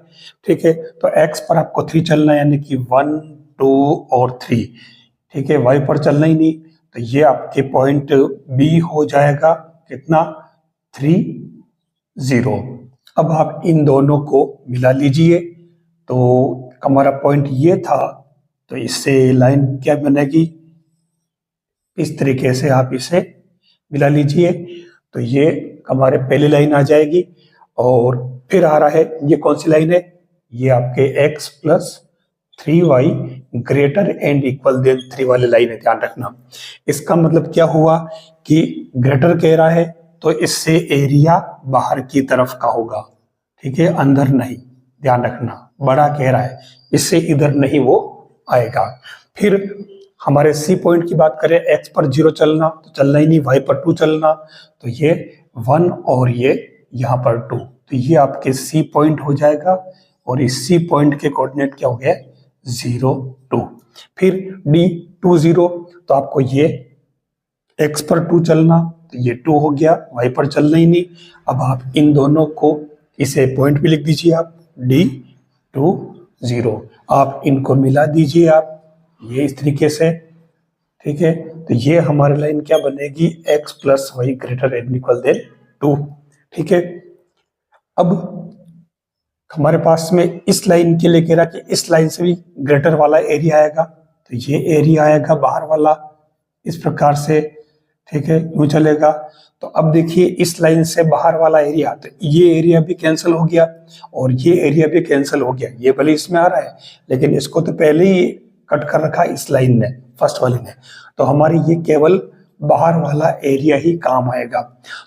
ठीक है, तो x पर आपको 3 चलना है, यानी कि 1 2 और 3, ठीक है, y पर चलना ही नहीं, तो ये आपके पॉइंट B हो जाएगा कितना 3 0। अब आप इन दोनों को मिला लीजिए, तो हमारा पॉइंट ये था, तो इससे लाइन क्या बनेगी, इस तरीके से आप इसे मिला लीजिए। तो ये हमारे पहली लाइन आ जाएगी। और फिर आ रहा है, ये कौन सी लाइन है, ये आपके x plus 3y greater and equal than 3 वाली लाइन है, ध्यान रखना। इसका मतलब क्या हुआ कि ग्रेटर कह रहा है तो इससे एरिया बाहर की तरफ का होगा, ठीक है, अंदर नहीं, ध्यान रखना। बड़ा कह रहा है इससे इधर नहीं वो आएगा। फिर हमारे सी पॉइंट की बात करें, x पर 0 चलना तो चलना ही नहीं, y पर 2 चलना तो ये 1 और ये यहाँ पर 2, तो ये आपके सी पॉइंट हो जाएगा। और इस सी पॉइंट के कोऑर्डिनेट क्या हो गया, 0 2। फिर d 2 0, तो आपको ये x पर 2 चलना तो ये 2 हो गया, y पर चलना ही नहीं। अब आप इन दोनों को, इसे पॉइंट भी लिख दीजिए आप, d 2 0, आप इनको मिला दीजिए आप ये इस तरीके से, ठीक है। तो ये हमारी लाइन क्या बनेगी, x plus Y greater and equal than 2, ठीक है। अब हमारे पास में इस लाइन के लिए कह रहा कि इस लाइन से भी ग्रेटर वाला एरिया आएगा, तो ये एरिया आएगा बाहर वाला इस प्रकार से, ठीक है, यूं चलेगा। तो अब देखिए इस लाइन से बाहर वाला एरिया, तो ये एरिया भी कैंसिल हो गया और ये एरिया भी कैंसिल हो गया। ये भले इसमें आ रहा है लेकिन इसको तो पहले ही कट कर रखा इस लाइन ने, फर्स्ट वाली ने, तो हमारी ये केवल बाहर वाला एरिया ही काम आएगा।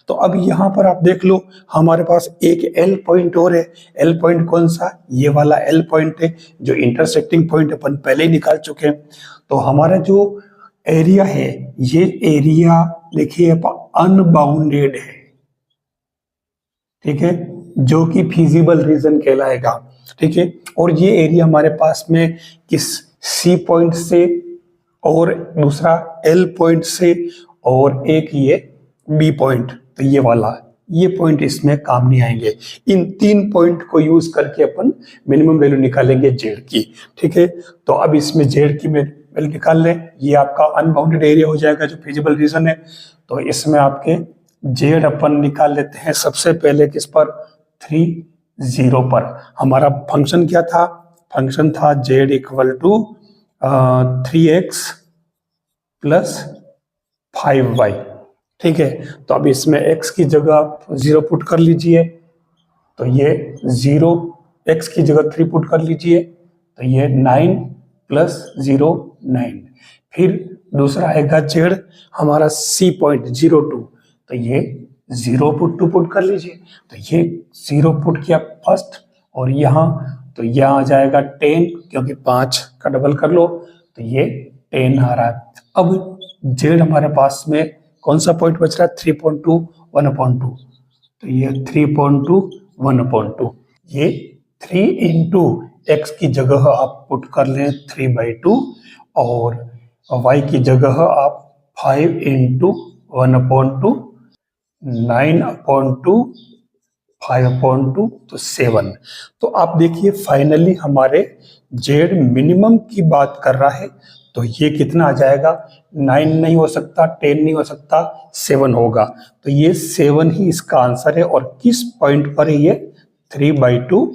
तो अब यहाँ पर आप देख लो हमारे पास एक एल पॉइंट और है। एल पॉइंट कौन सा, ये वाला एल पॉइंट है जो इंटरसेक्टिंग पॉइंट अपन पहले ही निकाल चुके हैं। तो हमारा जो एरिया है, ये एरिया देखिए अनबाउंडेड है, ठीक है, जो कि फिजिबल रीजन कहलाएगा, ठीक है। और ये एरिया हमारे पास में किस सी पॉइंट से और दूसरा एल पॉइंट से और एक ये बी पॉइंट, तो ये वाला, ये पॉइंट इसमें काम नहीं आएंगे। इन 3 पॉइंट को यूज करके अपन मिनिमम वैल्यू निकालेंगे जेड की, ठीक है। तो अब इसमें जेड की वैल्यू निकाल लें, ये आपका अनबाउंडेड एरिया हो जाएगा जो फिजिबल रीजन है। तो इसमें आपके जेड अपन निकाल लेते हैं सबसे पहले किस पर, 3 0 पर। हमारा फंक्शन क्या था, फंक्शन था Z equal to 3x plus 5y, ठीक है। तो अब इसमें x की जगह 0 पुट कर लीजिए, तो ये 0, x की जगह 3 पुट कर लीजिए, तो ये 9 प्लस 0 9। फिर दूसरा आएगा जेड हमारा सी पॉइंट 0 2, तो ये 0 पुट कर लीजिए, तो ये 0 पुट किया फर्स्ट, और यहाँ तो यहाँ आ जाएगा 10, क्योंकि 5 का डबल कर लो तो ये 10 आ रहा है। अब जेड हमारे पास में कौन सा पॉइंट बच रहा है, 3.2 1/2, तो ये 3.2 1/2, ये 3 इंटू एक्स की जगह आप पुट कर लें 3/2 और y की जगह आप 5 इंटू 1/2 9/2 5/2 तो 7। तो आप देखिए फाइनली हमारे जेड मिनिमम की बात कर रहा है, तो ये कितना आ जाएगा, 9 नहीं हो सकता, 10 नहीं हो सकता, 7 होगा। तो ये 7 ही इसका आंसर है। और किस पॉइंट पर है ये, 3/2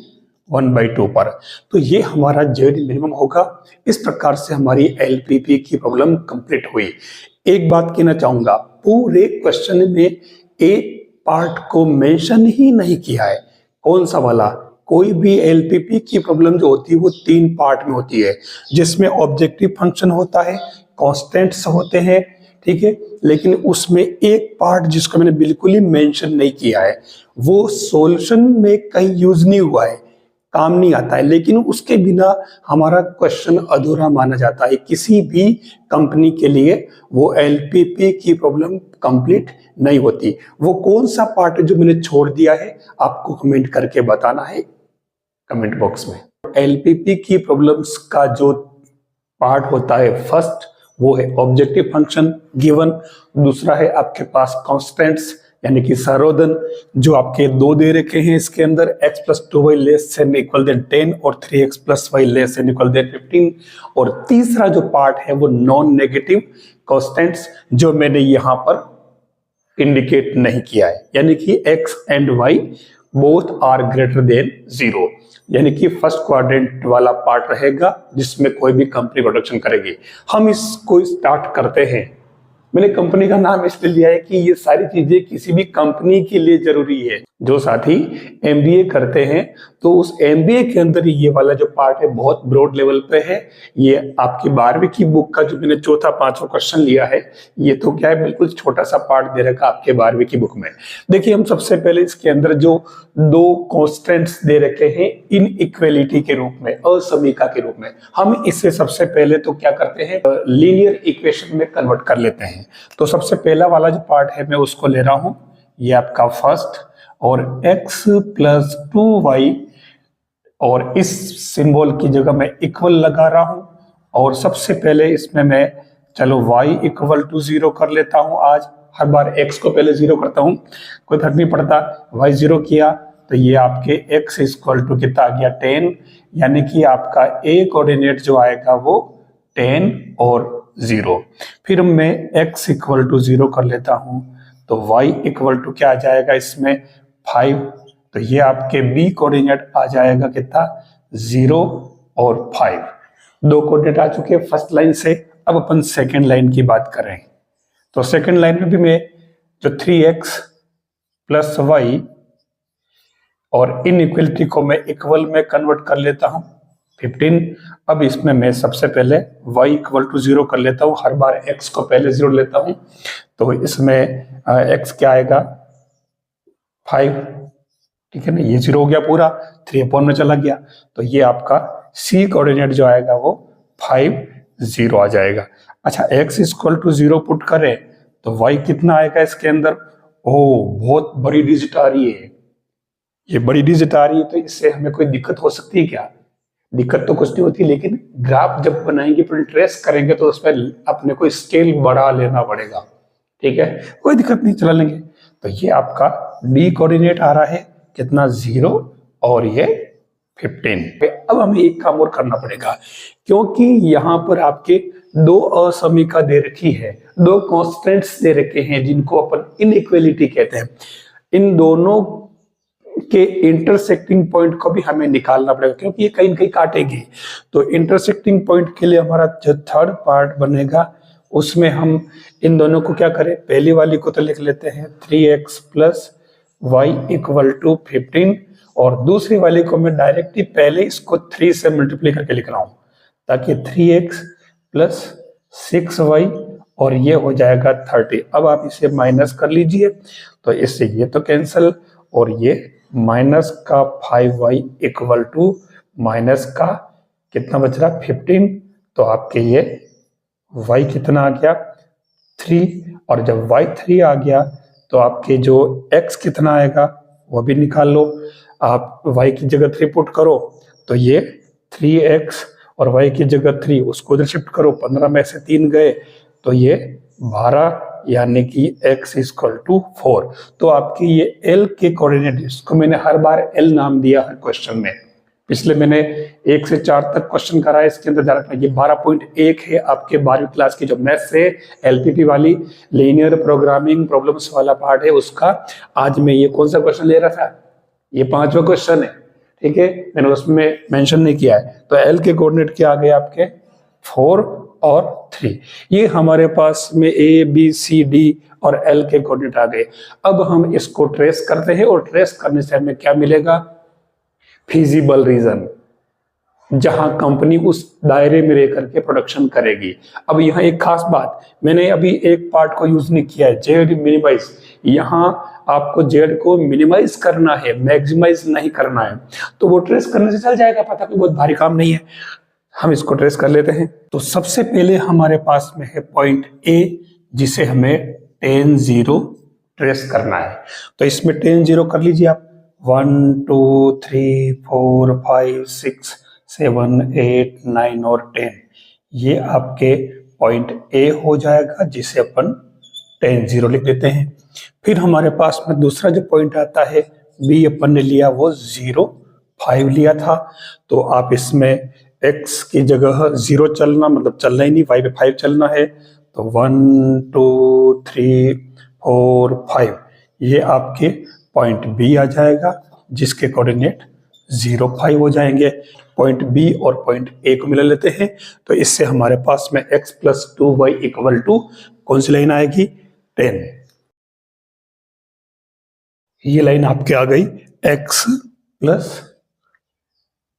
1/2 पर। तो ये हमारा जेड मिनिमम होगा। इस प्रकार से हमारी एलपीपी की प्रॉब्लम कंप्लीट हुई। एक बात कहना चाहूंगा, पूरे क्वेश्चन में एक पार्ट को मेंशन ही नहीं किया है। कौन सा वाला, कोई भी एलपीपी की प्रॉब्लम जो होती है वो 3 पार्ट में होती है, जिसमें ऑब्जेक्टिव फंक्शन होता है, कांस्टेंट्स होते हैं, ठीक है। लेकिन उसमें एक पार्ट जिसको मैंने बिल्कुल ही मेंशन नहीं किया है, वो सॉल्यूशन में कहीं यूज नहीं हुआ है, काम नहीं आता है, लेकिन उसके बिना हमारा क्वेश्चन अधूरा माना जाता है। किसी भी कंपनी के लिए वो एलपीपी की प्रॉब्लम कंप्लीट नहीं होती। वो कौन सा पार्ट है जो मैंने छोड़ दिया है, आपको कमेंट करके बताना है कमेंट बॉक्स में। एलपीपी की प्रॉब्लम्स का जो पार्ट होता है फर्स्ट, वो है ऑब्जेक्टिव फंक्शन गिवन, दूसरा है आपके पास कॉन्स्टेंट्स यानी कि सारोधन जो आपके 2 दे रखे हैं इसके अंदर, x + 2y <= 10 और 3x + y <= 15, और तीसरा जो पार्ट है वो नॉन नेगेटिव कॉन्स्टेंट्स जो मैंने यहां पर इंडिकेट नहीं किया है, यानी कि x and y both are greater than 0। यानी कि फर्स्ट क्वाड्रेंट वाला पार्ट रहेगा जिसमें कोई भी कंपनी प्रोडक्शन करेगी। हम इसको स्टार्ट करते हैं। मैंने कंपनी का नाम इसलिए लिया है कि ये सारी चीजें किसी भी कंपनी के लिए जरूरी है। जो साथी एमबीए करते हैं तो उस एमबीए के अंदर ये वाला जो पार्ट है बहुत ब्रॉड लेवल पे है। ये आपकी 12वीं की बुक का जो मैंने चौथा पांचवा क्वेश्चन लिया है, ये तो क्या है, बिल्कुल छोटा सा पार्ट दे रखा आपके 12वीं की बुक में। देखिए, हम सबसे पहले इसके अंदर जो दो कॉन्स्टेंट्स दे रखे हैं इन इक्वेलिटी के रूप में, असमीका के रूप में, हम इसे सबसे पहले तो क्या करते हैं, लीनियर इक्वेशन में कन्वर्ट कर लेते हैं। तो सबसे पहला वाला जो पार्ट है मैं उसको ले रहा हूं, ये आपका फर्स्ट, और x प्लस 2y, और इस सिंबल की जगह मैं इक्वल लगा रहा हूं। और सबसे पहले इसमें मैं चलो y इक्वल टू 0 कर लेता हूं। आज हर बार x को पहले 0 करता हूं, कोई फर्क नहीं पड़ता। y 0 किया तो ये आपके x इक्वल टू कितना आ गया, 10, यानी कि आपका a कोऑर्डिनेट जो आएगा वो 10 और 0। फिर मैं x इक्वल टू 0 कर लेता हूं तो y इक्वल टू क्या आ जाएगा इसमें, 5। तो ये आपके b कोऑर्डिनेट आ जाएगा कितना, 0 और 5। दो कोऑर्डिनेट आ चुके हैं फर्स्ट लाइन से। अब अपन सेकंड लाइन की बात करें तो सेकंड लाइन में भी मैं जो 3x प्लस y और इनइक्वलिटी को मैं इक्वल में कन्वर्ट कर लेता हूं, 15। अब इसमें मैं सबसे पहले y इक्वल टू 0 कर लेता हूं, हर बार x को पहले 0 लेता हूं। तो इसमें x क्या आएगा, 5, ठीक है ना, ये 0 हो गया पूरा, 3 अपॉन में चला गया। तो ये आपका c कोऑर्डिनेट जो आएगा वो 5, 0 आ जाएगा। अच्छा, x इक्वल टू 0 पुट करें तो y कितना आएगा इसके अंदर, ओ बहुत बड़ी डिजिट आ रही है, ये बड़ी डिजिट आ रही है। तो इससे हमें कोई दिक्कत हो सकती है क्या, दिक्कत तो कुछ नहीं होती, लेकिन ग्राफ जब बनाएंगे फिर ट्रेस करेंगे तो उसमें अपने को स्केल बढ़ा लेना पड़ेगा, ठीक है, कोई दिक्कत नहीं, चला लेंगे। तो ये आपका डी कोऑर्डिनेट आ रहा है कितना, 0 और ये 15। अब हमें एक काम और करना पड़ेगा, क्योंकि यहाँ पर आपके दो असमीका दे रखी है, दो कॉन्स्टेंट्स दे रखे हैं जिनको अपन इनइक्वालिटी कहते हैं। इन दोनों के इंटरसेक्टिंग पॉइंट को भी हमें निकालना पड़ेगा, क्योंकि ये कहीं न कहीं काटेगी। तो इंटरसेक्टिंग पॉइंट के लिए हमारा जो थर्ड पार्ट बनेगा उसमें हम इन दोनों को क्या करें, पहली वाली को तो लिख लेते हैं 3x plus y equal to 15, और दूसरी वाली को मैं डायरेक्टली पहले इसको 3 से मल्टीप्लाई करके लिख रहा हूं, ताकि 3x प्लस 6y और ये हो जाएगा 30। अब आप इसे माइनस कर लीजिए, तो इससे ये तो कैंसिल, और ये माइनस का 5y इक्वल टू माइनस का कितना बच रहा, 15। तो आपके ये y कितना आ गया, 3, और जब y 3 आ गया तो आपके जो x कितना आएगा वो भी निकाल लो। आप y की जगह 3 पुट करो तो ये 3x, और y की जगह 3 उसको उधर शिफ्ट करो, 15 में से 3 गए तो ये 12, यानी कि x इक्वल टू 4। तो आपकी ये L के कोऑर्डिनेट, इसको मैंने हर बार L नाम दिया हर क्वेश्चन में, पिछले मैंने 1 से 4 तक क्वेश्चन कराया, इसके अंदर जा रखा, ये 12.1 है आपके 12वीं क्लास की जो मैथ्स है, LPP वाली लीनियर प्रोग्रामिंग प्रॉब्लम्स वाला पार्ट है उसका। आज मैं ये कौन सा क्वेश्चन ले रहा था, ये 5वां क्वेश्चन है, ठीक है, मैंने उसमें मेंशन नहीं किया है। तो L के कोऑर्डिनेट क्या आ गए आपके, 4 और 3। ये हमारे पास में A B C D और L के कोऑर्डिनेट आ गए। अब हम इसको ट्रेस करते हैं, और ट्रेस करने से हमें क्या मिलेगा, फिजिबल रीजन, जहां कंपनी उस दायरे में रह करके प्रोडक्शन करेगी। अब यहाँ एक खास बात, मैंने अभी एक पार्ट को यूज नहीं किया है, जेड मिनिमाइज। यहाँ आपको जेड को मिनिमाइज करना है, मैक्सिमाइज नहीं करना है। तो वो ट्रेस करने से चल जाएगा, पता कोई बहुत भारी काम नहीं है। हम इसको ट्रेस कर लेते हैं। तो सबसे पहले हमारे पास में है पॉइंट ए, जिसे हमें 10 0 ट्रेस करना है। तो इसमें 10 0 कर लीजिए आप, 1 2 3 4 5 6 7 8 9 और 10, ये आपके पॉइंट ए हो जाएगा, जिसे अपन 10 0 लिख देते हैं। फिर हमारे पास में दूसरा जो पॉइंट आता है बी, अपन ने लिया वो 0 5 लिया था। तो आप इसमें x की जगह 0 चलना, मतलब चलना ही नहीं, y पे 5 चलना है। तो 1 2 3 4 5, ये आपके पॉइंट बी आ जाएगा, जिसके कोऑर्डिनेट 0.5 हो जाएंगे। पॉइंट बी और पॉइंट ए को मिला लेते हैं, तो इससे हमारे पास में x plus 2y equal to कौन सी लाइन आएगी, 10। ये लाइन आपके आ गई x plus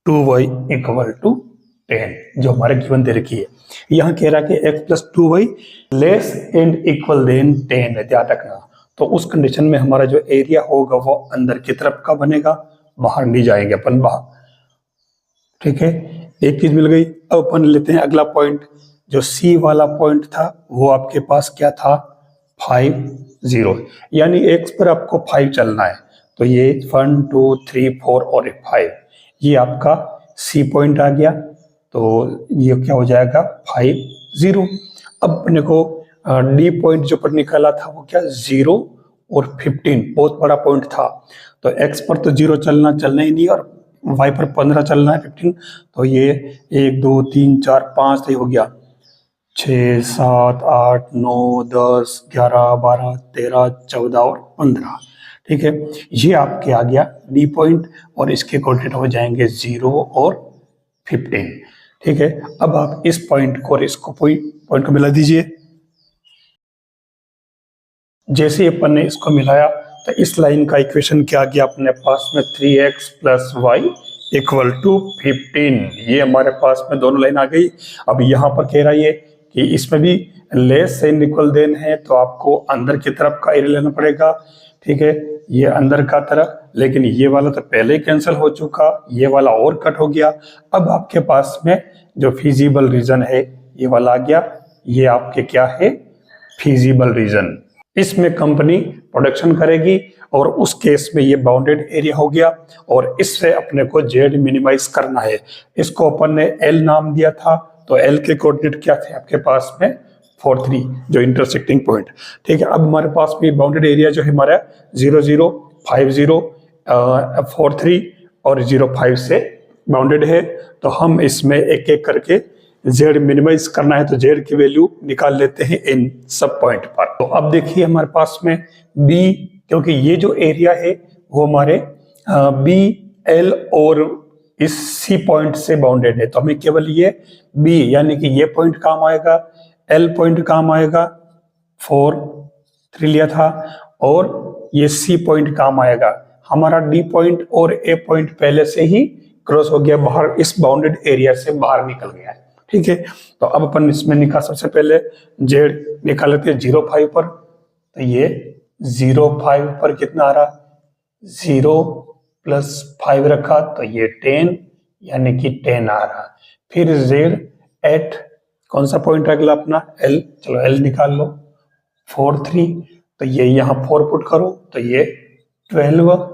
2y equal to 10, जो हमारे गिवन दे रखी है। यहाँ कह रहा है कि x plus 2y less and equal than 10 है, ध्यान रखना। तो उस कंडीशन में हमारा जो एरिया होगा वो अंदर की तरफ का बनेगा, बाहर नहीं जाएंगे अपन बाहर। ठीक है, एक चीज मिल गई। अब अपन लेते हैं अगला पॉइंट, जो सी वाला पॉइंट था वो आपके पास क्या था, 5 0, यानी x पर आपको 5 चलना है। तो ये 1 2 3 4 और 5, ये आपका सी पॉइंट आ गया। तो ये क्या हो जाएगा, 5 0। अब अपने को डी पॉइंट जो पर निकाला था वो क्या, 0 और 15, बहुत बड़ा पॉइंट था। तो x पर तो 0 चलना ही नहीं, और y पर 15 चलना है, 15। तो ये 1 2 3 4 5 तो हो गया, 6 7 8 9 10 11 12 13 14 और 15। ठीक है, ये आपके आ गया डी पॉइंट, और इसके कोऑर्डिनेट हो जाएंगे 0 और 15। ठीक है, अब आप इस पॉइंट को और इसको पॉइंट को मिला दीजिए। जैसे अपन ने इसको मिलाया तो इस लाइन का इक्वेशन क्या आ गया अपने पास में, 3x plus y equal to 15। ये हमारे पास में दोनों लाइन आ गई। अब यहाँ पर कह रहा है कि इसमें भी लेस एंड इक्वल देन है, तो आपको अंदर की तरफ का एरिया लेना पड़ेगा। ठीक है, ये अंदर का तरफ, लेकिन ये वाला तो पहले ही कैंसिल हो चुका, ये वाला और कट हो गया। अब आपके पास में जो फिजिबल रीजन है ये वाला आ गया, ये आपके क्या है, फिजिबल रीजन। इसमें कंपनी प्रोडक्शन करेगी, और उस केस में ये बाउंडेड एरिया हो गया, और इससे अपने को जेड मिनिमाइज करना है। इसको अपन ने एल नाम दिया था, तो एल के कोऑर्डिनेट क्या थे आपके पास में, 4 3, जो इंटरसेक्टिंग पॉइंट। ठीक है, अब हमारे पास में बाउंडेड एरिया जो है हमारा 0 0 5 0 4 3 और 0 5 से बाउंडेड है। तो हम इसमें एक एक करके जेड मिनिमाइज करना है, तो जेड की वैल्यू निकाल लेते हैं इन सब पॉइंट पर। तो अब देखिए हमारे पास में बी, क्योंकि ये जो एरिया है वो हमारे बी एल और इस सी पॉइंट से बाउंडेड है, तो हमें केवल ये बी यानी कि ये पॉइंट काम आएगा, एल पॉइंट काम आएगा, 4 3 लिया था, और ये सी पॉइंट काम आएगा। हमारा डी पॉइंट और ए पॉइंट पहले से ही क्रॉस हो गया बाहर, इस बाउंडेड एरिया से बाहर निकल गया है। ठीक है, तो अब अपन इसमें निकाल, सबसे पहले जेड निकाल लेते हैं 0 5 पर। तो ये 0 5 पर कितना आ रहा, 0 प्लस 5 रखा तो ये 10, यानी कि 10 आ रहा। फिर जेड एट कौन सा पॉइंट अगला अपना, एल, चलो एल निकाल लो, 4 3, तो ये यहाँ 4 पुट करो तो ये 12,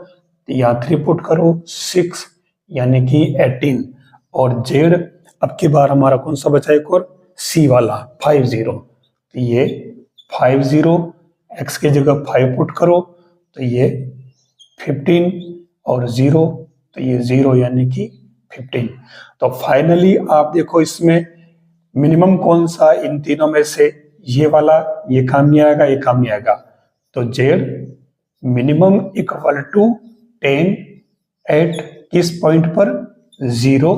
यहाँ 3 पुट करो 6, यानी कि 18। और जेड अब की बार हमारा कौन सा बचा, एक और सी वाला 5 0, तो ये 5 0, एक्स की जगह 5 पुट करो तो ये 15, और 0 तो ये 0, यानी कि 15। तो फाइनली आप देखो इसमें मिनिमम कौन सा इन तीनों में से, ये वाला, ये काम नहीं आएगा, ये काम नहीं आएगा। तो Z minimum equal to 10 at किस पॉइंट पर, 0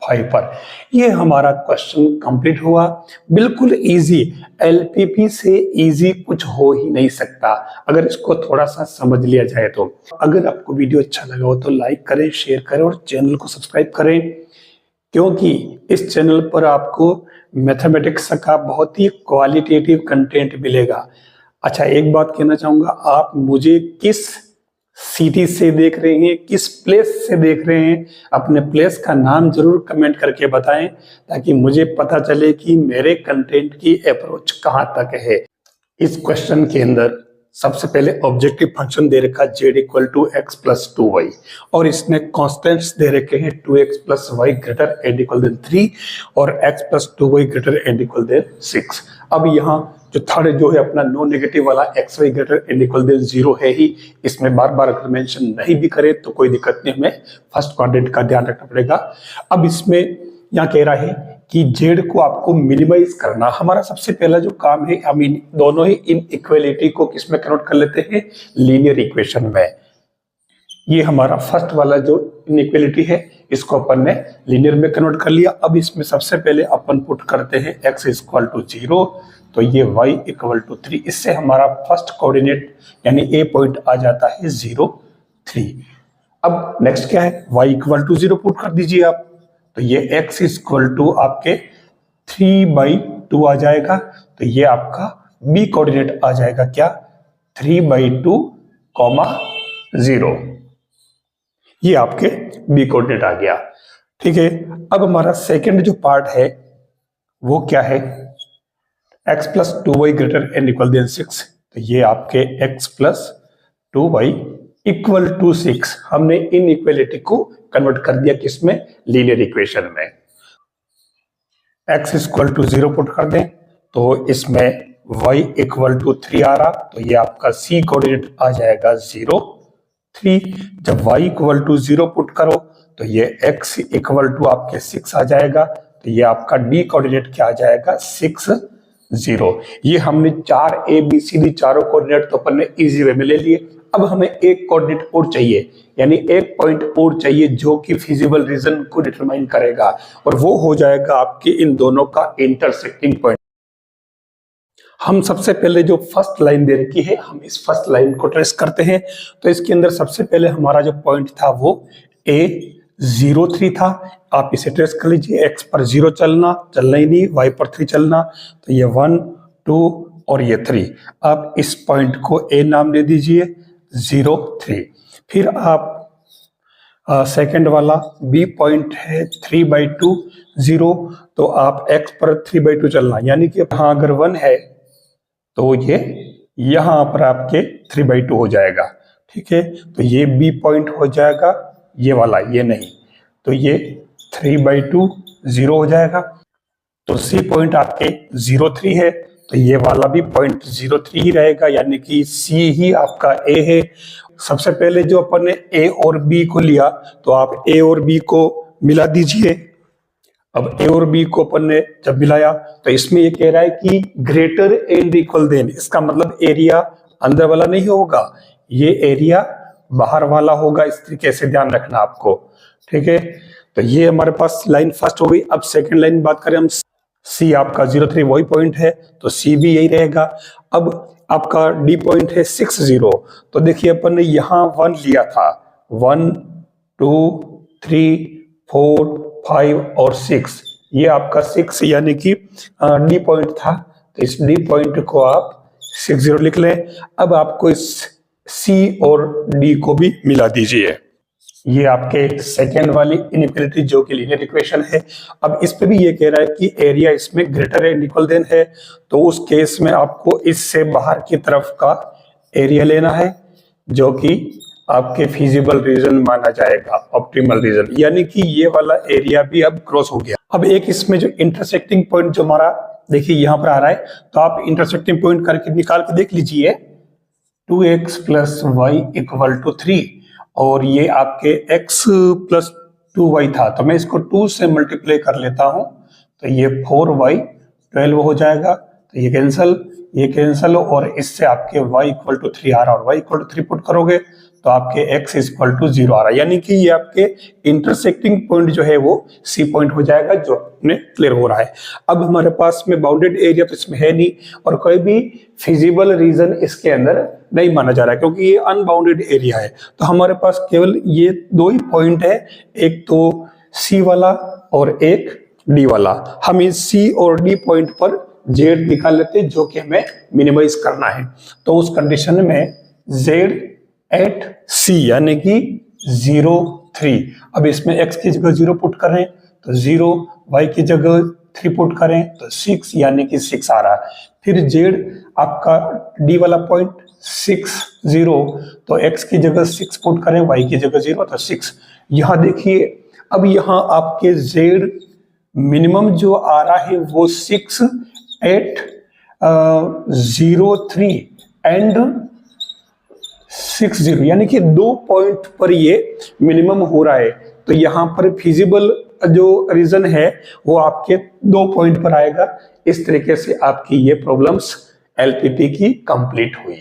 5 पर। ये हमारा क्वेश्चन कंप्लीट हुआ। बिल्कुल इजी, एलपीपी से इजी कुछ हो ही नहीं सकता अगर इसको थोड़ा सा समझ लिया जाए तो। अगर आपको वीडियो अच्छा लगा हो तो लाइक करें, शेयर करें और चैनल को सब्सक्राइब करें, क्योंकि इस चैनल पर आपको मैथमेटिक्स का बहुत ही क्वालिटेटिव कंटेंट मिलेगा। अच्छा, एक बात कहना चाहूंगा, आप मुझे किस सिटी से देख रहे हैं, किस प्लेस से देख रहे हैं, अपने प्लेस का नाम जरूर कमेंट करके बताएं, ताकि मुझे पता चले कि मेरे कंटेंट की अप्रोच कहां तक है। इस क्वेश्चन के अंदर सबसे पहले ऑब्जेक्टिव फंक्शन दे रखा z equal to X plus 2y, और इसने कॉन्स्टेंट्स दे रखे हैं 2x plus Y greater and equal than 3 और x plus 2y greater and equal than 6। अब यहाँ जो थर्ड जो है अपना नो नेगेटिव वाला X Y greater and equal than 0 है ही, इसमें बार बार अगर मेंशन नहीं भी करे तो कोई दिक्कत नहीं, हमें फर्स्ट क्वाड्रेंट का ध्यान रखना पड़ेगा। अब इसमें यहाँ कह रहा है कि जेड को आपको मिनिमाइज करना। हमारा सबसे पहला जो काम है, हम इन दोनों ही इन इक्वेलिटी को किसमें कन्वर्ट कर लेते हैं, लीनियर इक्वेशन में। ये हमारा फर्स्ट वाला जो इनइक्वालिटी है इसको अपन ने लीनियर में कन्वर्ट कर लिया। अब इसमें सबसे पहले अपन पुट करते हैं x इक्वल टू 0, तो ये y इक्वल टू 3। इससे हमारा फर्स्ट कोऑर्डिनेट यानी a पॉइंट आ जाता है 0, 3। अब नेक्स्ट क्या है, y इक्वल टू 0 पुट कर दीजिए आप, तो ये x इक्वल टू आपके 3/2 आ जाएगा। तो ये आपका b कोऑर्डिनेट आ जाएगा क्या, 3/2, 0। ये आपके बी कोऑर्डिनेट आ गया। ठीक है, अब हमारा सेकंड जो पार्ट है वो क्या है, x plus 2y greater and equal than 6। तो ये आपके x plus 2y equal to 6 हमने इन इक्वेलिटी को कन्वर्ट कर दिया किसमें, लीनियर इक्वेशन में। x इक्वल टू 0 पुट कर दें तो इसमें y इक्वल टू 3 आ रहा, तो ये आपका c कोऑर्डिनेट आ जाएगा 0, 3। जब y इक्वल टू 0 पुट करो तो ये x इक्वल टू आपके 6 आ जाएगा, तो ये आपका d कोऑर्डिनेट क्या आ जाएगा, 6, 0। ये हमने 4 ABCD चारों कोऑर्डिनेट तो अपन ने इजी वे में ले लिए। अब हमें एक कोऑर्डिनेट और चाहिए, यानी एक पॉइंट और चाहिए जो कि फिजिबल रीजन को डिटरमाइन करेगा, और वो हो जाएगा आपके इन दोनों का इंटरसेक्टिंग पॉइंट। हम सबसे पहले जो फर्स्ट लाइन दे रखी है, हम इस फर्स्ट लाइन को ट्रेस करते हैं। तो इसके अंदर सबसे पहले हमारा जो पॉइंट था वो A03 था। आप इसे ट्रेस कर लीजिए, x पर 0 चलना ही नहीं, y पर 3 चलना, तो ये 1, 2 और ये 3। आप इस पॉइंट को A नाम दे दीजिए, 0, 3। फिर आप सेकंड वाला B पॉइंट है 3/2, 0, तो आप x पर 3/2 चलना, यानी कि हाँ अगर 1 है तो ये यहां पर आपके 3/2 हो जाएगा। ठीक है, तो ये B पॉइंट हो जाएगा, ये वाला, ये नहीं, तो ये 3/2, 0 हो जाएगा। तो C पॉइंट आपके 0, 3 है, तो ये वाला भी पॉइंट 0, 3 ही रहेगा, यानी कि C ही आपका A है। सबसे पहले जो अपन ने A और B को लिया, तो आप A और B को मिला दीजिए। अब A और B को अपन ने जब मिलाया तो इसमें ये कह रहा है कि ग्रेटर एंड इक्वल देन, इसका मतलब एरिया अंदर वाला नहीं होगा, ये एरिया बाहर वाला होगा। इस तरीके से ध्यान रखना आपको। ठीक है, तो ये हमारे पास लाइन फर्स्ट हो गई। अब सेकंड लाइन बात करें हम, C आपका 0, 3 वही पॉइंट है, तो C भी यही रहेगा। अब आपका D पॉइंट है 6, 0, तो देखिए अपन ने यहाँ 1 लिया था, 1, 2, 3, 4, 5 और 6, ये आपका 6 यानी कि D पॉइंट था, तो इस D पॉइंट को आप 6, 0 लिख लें। अब आपको इस C और D को भी मिला दीजिए। ये आपके सेकेंड वाली इनइक्वालिटी जो कि लीनियर इक्वेशन है। अब इस पे भी ये कह रहा है कि एरिया इसमें ग्रेटर एंड इक्वल देन है, तो उस केस में आपको इससे बाहर की तरफ का एरिया लेना है जो कि आपके फिजिबल रीजन माना जाएगा, ऑप्टिमल रीजन, यानी कि ये वाला एरिया भी अब क्रॉस हो गया। अब एक इसमें जो इंटरसेक्टिंग पॉइंट जो हमारा देखिए यहाँ पर आ रहा है, तो आप इंटरसेक्टिंग पॉइंट करके निकाल के देख लीजिए, 2x plus y equal to 3, और ये आपके x प्लस 2y था, तो मैं इसको 2 से मल्टीप्लाई कर लेता हूं, तो ये 4y 12 हो जाएगा, तो ये कैंसल और इससे आपके y इक्वल टू 3 आ रहा है, और y इक्वल टू 3 पुट करोगे तो आपके x इक्वल टू 0 आ रहा है, यानी कि ये आपके इंटरसेक्टिंग पॉइंट जो है वो C पॉइंट हो जाएगा, जो अपने क्लियर हो रहा है। अब हमारे पास में बाउंडेड एरिया तो इसमें है नहीं, और कोई भी फिजिबल रीजन इसके अंदर नहीं माना जा रहा है, क्योंकि ये अनबाउंडेड एरिया है। तो हमारे पास केवल ये 2 ही पॉइंट है, एक तो C वाला और एक D वाला। हम इस C और D पॉइंट पर Z निकाल लेते हैं, जो कि हमें मिनिमाइज करना है। तो उस कंडीशन में Z एट C यानी कि 0, 3, अब इसमें x की जगह 0 पुट करें तो 0, y की जगह 3 पुट करें तो 6 यानी कि 6 आ रहा है। फिर z आपका D वाला पॉइंट 6, 0, तो x की जगह 6 पुट करें, y की जगह 0 तो 6। यहाँ देखिए, अब यहाँ आपके z मिनिमम जो आ रहा है वो 6, 8, 0, 3 एंड 6, 0, यानी कि 2 पॉइंट पर ये मिनिमम हो रहा है। तो यहाँ पर फिजिबल जो रीजन है वो आपके 2 पॉइंट पर आएगा। इस तरीके से आपकी ये प्रॉब्लम्स एलपीटी की कंप्लीट हुई।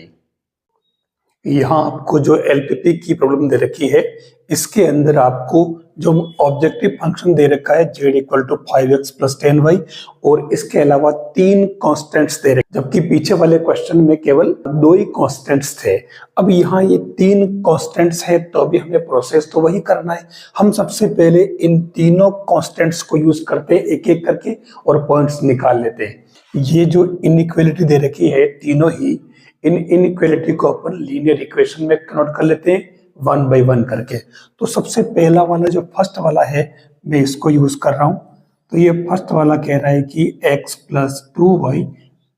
यहाँ आपको जो एलपीपी की प्रॉब्लम दे रखी है, इसके अंदर आपको जो ऑब्जेक्टिव फंक्शन दे रखा है z equal to 5x plus 10y और इसके अलावा 3 कॉन्स्टेंट्स दे रखे, जबकि पीछे वाले क्वेश्चन में केवल 2 ही कॉन्स्टेंट्स थे। अब यहाँ ये 3 कॉन्स्टेंट्स है तो अभी हमें प्रोसेस तो वही करना है। हम सबसे पहले इन तीनों कॉन्स्टेंट्स को यूज करते हैं एक एक करके और पॉइंट्स निकाल लेते हैं। ये जो इनइक्वालिटी दे रखी है तीनों ही, इन इनइक्वालिटी को अपन लीनियर इक्वेशन में कन्वर्ट कर लेते हैं 1 बाई 1 करके। तो सबसे पहला वाला जो फर्स्ट वाला है मैं इसको यूज कर रहा हूं। तो ये फर्स्ट वाला कह रहा है कि x plus 2y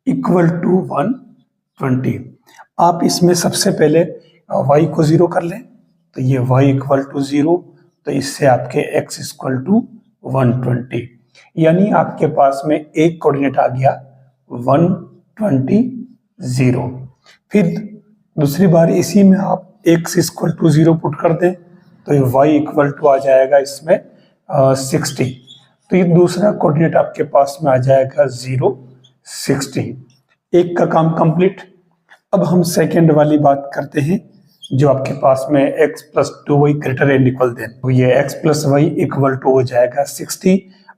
equal to 120। आप इसमें सबसे पहले y को 0 कर लें, तो ये y इक्वल टू 0, तो इससे आपके x इक्वल टू 120, यानी आपके पास में एक कोऑर्डिनेट आ गया 120। फिर दूसरी बार इसी में आप x इक्वल टू 0 पुट कर दें, तो ये y इक्वल टू आ जाएगा इसमें 60। तो ये दूसरा कोऑर्डिनेट आपके पास में आ जाएगा 0, 60। एक का काम कंप्लीट। अब हम सेकंड वाली बात करते हैं जो आपके पास में x plus 2y greater and equal than, तो ये x plus y equal to हो जाएगा 60।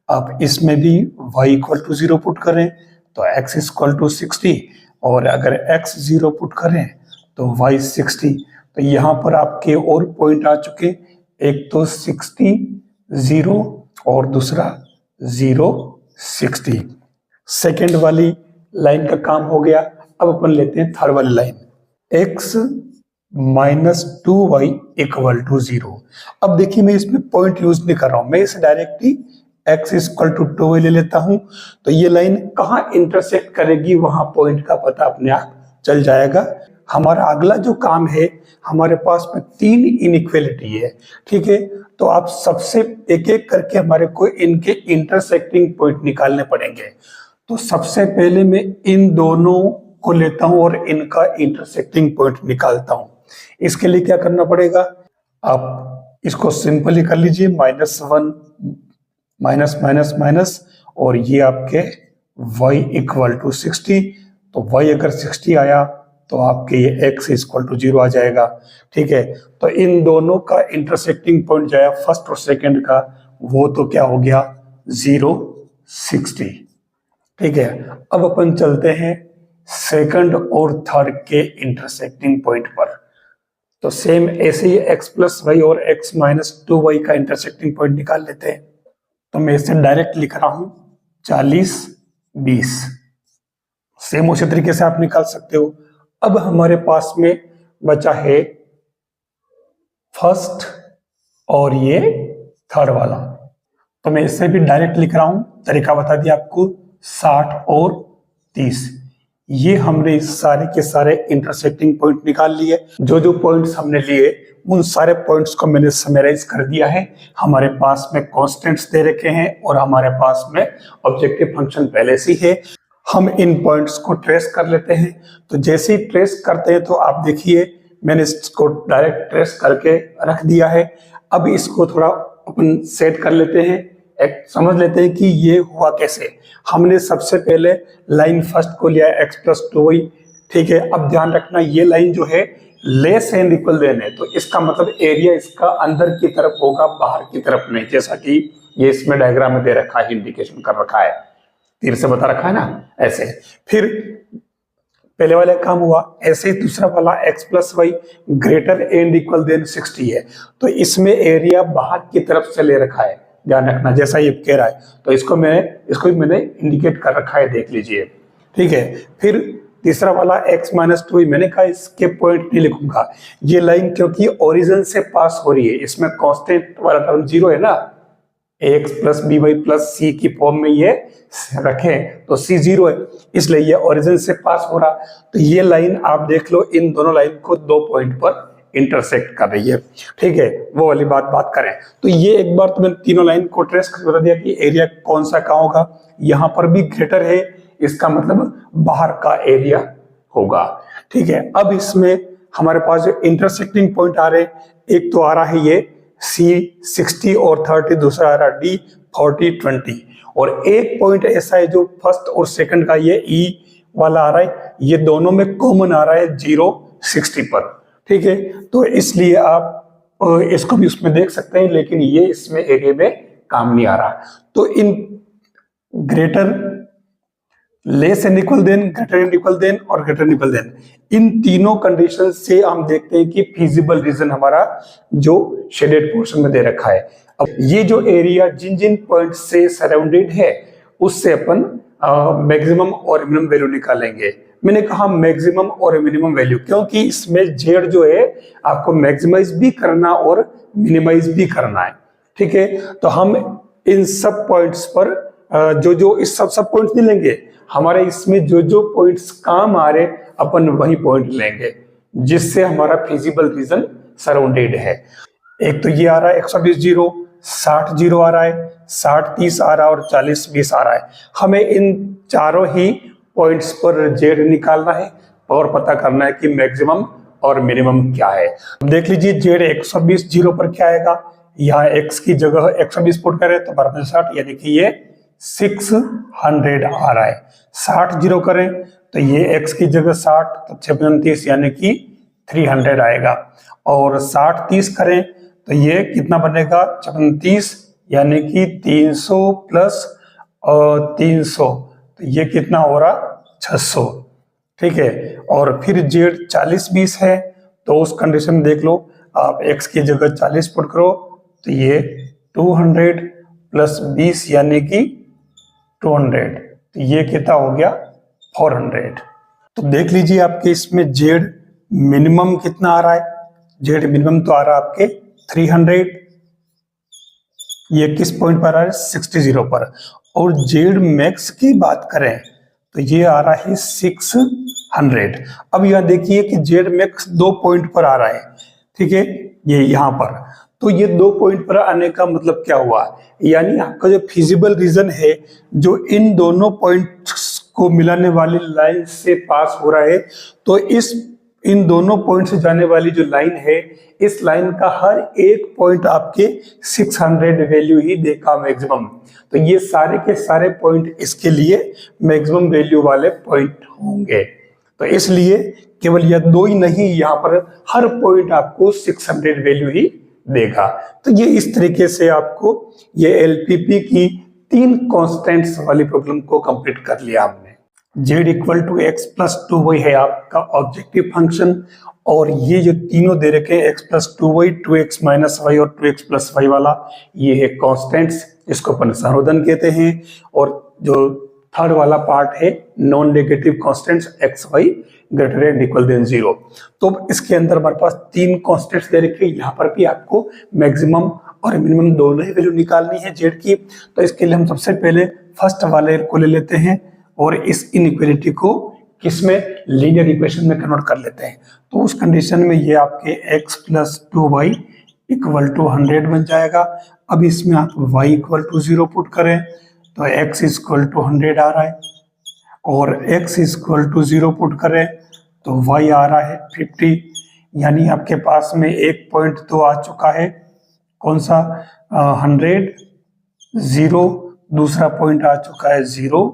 आप इसमें भी y इक्वल टू 0 पुट करें तो x इक्वल टू 60, और अगर x 0 पुट करें तो y 60। तो यहाँ पर आपके और पॉइंट आ चुके, एक तो 60 0 और दूसरा 0 60। सेकेंड वाली लाइन का काम हो गया। अब अपन लेते हैं थर्ड वाली line, x minus 2y equal to 0। अब देखिए मैं इसमें पॉइंट यूज नहीं कर रहा हूं, मैं इसे directly x equal to 2y ले लेता हूं। तो ये लाइन कहाँ इंटरसेक्ट करेगी वहां पॉइंट का पता अपने आप चल जाएगा। हमारा अगला जो काम है, हमारे पास में 3 इनइक्वालिटी है, ठीक है। तो आप सबसे एक एक करके हमारे को इनके इंटरसेक्टिंग पॉइंट निकालने पड़ेंगे। तो सबसे पहले मैं इन दोनों को लेता हूं और इनका इंटरसेक्टिंग पॉइंट निकालता हूं। इसके लिए क्या करना पड़ेगा, आप इसको सिंपली कर लीजिए, -1 माइनस माइनस माइनस, और ये आपके y इक्वल टू 60। तो y अगर 60 आया तो आपके ये x इक्वल टू 0 आ जाएगा, ठीक है। तो इन दोनों का इंटरसेक्टिंग पॉइंट जो है फर्स्ट और सेकंड का, वो तो क्या हो गया 0, 60, ठीक है। अब अपन चलते हैं सेकंड और थर्ड के इंटरसेक्टिंग पॉइंट पर। तो सेम ऐसे ही x प्लस वाई और x माइनस 2y का इंटरसेक्टिंग पॉइंट निकाल लेते हैं। तो मैं इसे डायरेक्ट लिख रहा हूं 40, 20। सेम उसी तरीके से आप निकाल सकते हो। अब हमारे पास में बचा है फर्स्ट और ये थर्ड वाला, तो मैं इसे भी डायरेक्ट लिख रहा हूं, तरीका बता दिया आपको, 60 और 30। ये हमने सारे के सारे इंटरसेक्टिंग पॉइंट निकाल लिए। जो जो पॉइंट्स हमने लिए उन सारे पॉइंट्स को मैंने समराइज कर दिया है। हमारे पास में कॉन्स्टेंट्स दे रखे हैं और हमारे पास में ऑब्जेक्टिव फंक्शन पहले से ही है। हम इन पॉइंट्स को ट्रेस कर लेते हैं। तो जैसे ही ट्रेस करते हैं तो आप देखिए मैंने इसको डायरेक्ट ट्रेस करके रख दिया है। अब इसको थोड़ा अपन सेट कर लेते हैं, एक समझ लेते हैं कि ये हुआ कैसे। हमने सबसे पहले लाइन फर्स्ट को लिया x प्लस 2y, ठीक है। अब ध्यान रखना ये लाइन जो है लेस एंड इक्वल देन है, तो इसका मतलब एरिया इसका अंदर की तरफ होगा, बाहर की तरफ नहीं, जैसा कि ये इसमें डायग्राम में दे रखा है, इंडिकेशन कर रखा है, तीर से बता रखा है ना, ऐसे। फिर पहले वाला काम हुआ, ऐसे ही दूसरा वाला x plus Y greater and equal than 60 है, तो इसमें एरिया बाहर की तरफ से ले रखा है, ध्यान रखना, जैसा ये कह रहा है। तो इसको मैंने इंडिकेट कर रखा है, देख लीजिए, ठीक है। फिर तीसरा वाला x माइनस 2, मैंने कहा इसके पॉइंट नहीं लिखूंगा, ये लाइन क्योंकि ओरिजिन से पास हो रही है, इसमें कांस्टेंट वाला टर्म 0 है ना, ax plus b y plus c की फॉर्म में ये रखें तो c 0 है, इसलिए ये ओरिजिन से पास हो रहा। तो ये लाइन आप देख लो, इन दोनों लाइन को 2 पॉइंट पर इंटरसेक्ट कर रही है, ठीक है। वो वाली बात करें तो ये एक बार तो मैंने तीनों लाइन को ट्रेस कर बता दिया कि एरिया कौन सा कहाँ होगा। यहाँ पर भी ग्रेटर है, इसका मतलब बाहर का एरिया होगा, ठीक है। अब इसमें हमारे पास जो इंटरसेक्टिंग पॉइंट आ रहे हैं, एक तो आ रहा है ये C 60 और 30, दूसरा आ रहा है D 40 20, और एक पॉइंट ऐसा है जो फर्स्ट और सेकंड का ये E वाला आ रहा है, ये दोनों में कॉमन आ रहा है 0 60 पर। ठीक है, तो इसलिए आप इसको भी उसमें देख सकते हैं, लेकिन ये इसमें एरिया में काम नहीं आ रहा। तो इन greater, less and equal than, greater and equal than और ग्रेटर एंड इक्वल देन, इन तीनों कंडीशन से हम देखते हैं कि फीजिबल रीजन हमारा जो शेडेड पोर्शन में दे रखा है। अब ये जो एरिया जिन जिन पॉइंट से सराउंडेड है उससे अपन मैक्सिमम और मिनिमम वैल्यू निकालेंगे। मैंने कहा मैक्सिमम और मिनिमम वैल्यू क्योंकि इसमें जेड जो है आपको मैक्सिमाइज भी करना और मिनिमाइज भी करना है। ठीक है, तो हम इन सब पॉइंट्स पर जो जो इस सब पॉइंट्स नहीं लेंगे, हमारे इसमें जो जो पॉइंट्स काम आ रहे अपन वही पॉइंट लेंगे जिससे हमारा फिजिबल रीजन सराउंडेड है। एक तो ये आ रहा है 120 जीरो, 60 जीरो आ रहा है, 60 30 आ रहा है और 40 20 आ रहा है। हमें इन चारों ही पॉइंट्स पर जेड निकालना है और पता करना है कि मैक्सिमम और मिनिमम क्या है। देख लीजिए जेड 120 जीरो पर क्या आएगा, यहाँ x की जगह 120 पुट करें तो 60, यानी कि ये 600 आ रहा है। 60 जीरो करें तो ये x की जगह 60 तो 6 यानी कि 300 आएगा, और 60 30 करें तो ये कितना बनेगा 36 यानी कि 300 प्लस 300 तो ये कितना हो रहा 600। ठीक है, और फिर जेड 40 20 है तो उस कंडीशन में देख लो आप x की जगह 40 पुट करो तो ये 200 प्लस 20 यानी कि 200 तो ये कितना हो गया 400। तो देख लीजिए आपके इसमें जेड मिनिमम कितना आ रहा है, जेड मिनिमम तो आ रहा है आपके 300, ये किस पॉइंट पर आ रहा है 60 जीरो पर, और जेड मैक्स की बात करें तो ये आ रहा है 600। अब यह देखिए कि जेड मैक्स 2 पॉइंट पर आ रहा है। ठीक है, ये यहाँ पर, तो ये 2 पॉइंट पर आने का मतलब क्या हुआ, यानी आपका जो फिजिबल रीजन है जो इन दोनों पॉइंट्स को मिलाने वाली लाइन से पास हो रहा है, तो इन दोनों पॉइंट से जाने वाली जो लाइन है इस लाइन का हर एक पॉइंट आपके 600 वैल्यू ही देगा मैक्सिमम। तो ये सारे के सारे पॉइंट इसके लिए मैक्सिमम वैल्यू वाले पॉइंट होंगे। तो इसलिए केवल यह 2 ही नहीं, यहाँ पर हर पॉइंट आपको 600 वैल्यू ही देगा। तो ये इस तरीके से आपको ये एलपीपी की 3 कांस्टेंट्स वाली प्रॉब्लम को कंप्लीट कर लिया हमने। z equal to X plus 2y है आपका ऑब्जेक्टिव फंक्शन, और ये जो तीनों दे रखे हैं x plus 2y, 2x minus Y और 2x प्लस वाई वाला, ये है कांस्टेंट्स, इसको अपन संरोधन कहते हैं। और जो थर्ड वाला पार्ट है non negative constants X Y greater and equal than 0। तो इसके अंदर हमारे पास 3 कांस्टेंट्स दे रखे हैं, यहाँ पर भी आपको मैक्सिमम और मिनिमम दोनों ही वैल्यू निकालनी है जेड की। तो इसके लिए हम सबसे पहले फर्स्ट वाले को ले लेते हैं और इस इनइक्वालिटी को किसमें लीनियर इक्वेशन में कन्वर्ट कर लेते हैं। तो उस कंडीशन में ये आपके x plus 2y equal to 100 बन जाएगा। अब इसमें आप y इक्वल टू 0 पुट करें तो x इक्वल टू 100 आ रहा है, और x इक्वल टू 0 पुट करें तो y आ रहा है 50, यानी आपके पास में एक पॉइंट तो आ चुका है, कौन सा 100 0, दूसरा पॉइंट आ चुका है 0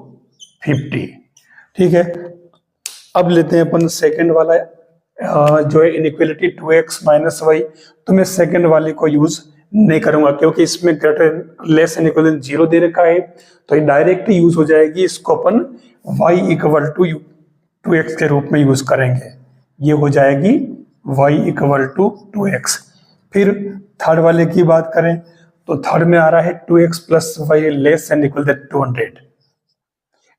50। ठीक है, अब लेते हैं अपन सेकंड वाला जो है इनइक्वालिटी 2x माइनस वाई। तो मैं सेकंड वाले को यूज नहीं करूंगा क्योंकि इसमें greater less and equal than 0 दे रखा है, तो ये डायरेक्ट यूज हो जाएगी। इसको अपन y इक्वल टू 2x के रूप में यूज करेंगे, ये हो जाएगी y इक्वल टू 2x। फिर थर्ड वाले की बात करें तो थर्ड में आ रहा है 2x plus Y less and equal than 200।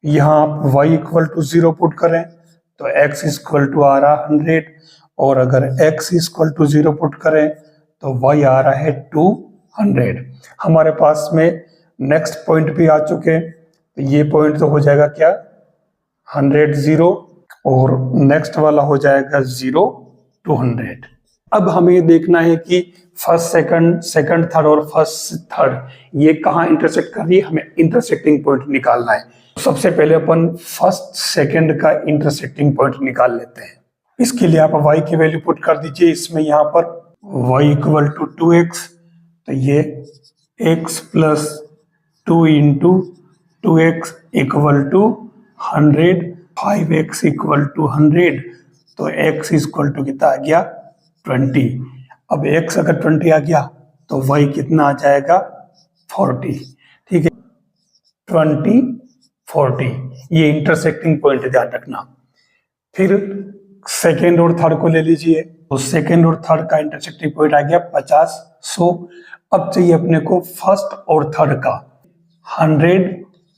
यहाँ आप y इक्वल टू 0 पुट करें तो x इक्वल टू आ रहा 100, और अगर x इक्वल टू 0 पुट करें तो y आ रहा है 200। हमारे पास में नेक्स्ट पॉइंट भी आ चुके हैं, तो ये पॉइंट तो हो जाएगा क्या 100 0, और नेक्स्ट वाला हो जाएगा 0 200। अब हमें ये देखना है कि फर्स्ट सेकंड, सेकंड थर्ड और फर्स्ट थर्ड ये कहाँ इंटरसेक्ट कर रही है, हमें इंटरसेक्टिंग पॉइंट निकालना है। सबसे पहले अपन फर्स्ट सेकंड का इंटरसेक्टिंग पॉइंट निकाल लेते हैं। इसके लिए आप y की वैल्यू पुट कर दीजिए इसमें, यहाँ पर y इक्वल टू 2x, तो ये x plus 2 into 2x equal to 100, 5x equal to 100, तो x इक्वल टू कितना आ गया 20। अब x अगर 20 आ गया तो y कितना आ जाएगा 40। ठीक है, 20 40 ये इंटरसेक्टिंग पॉइंट ध्यान रखना। फिर सेकेंड और थर्ड को ले लीजिए, तो सेकेंड और थर्ड का इंटरसेक्टिंग पॉइंट आ गया 50 100। अब चाहिए अपने को फर्स्ट और थर्ड का 100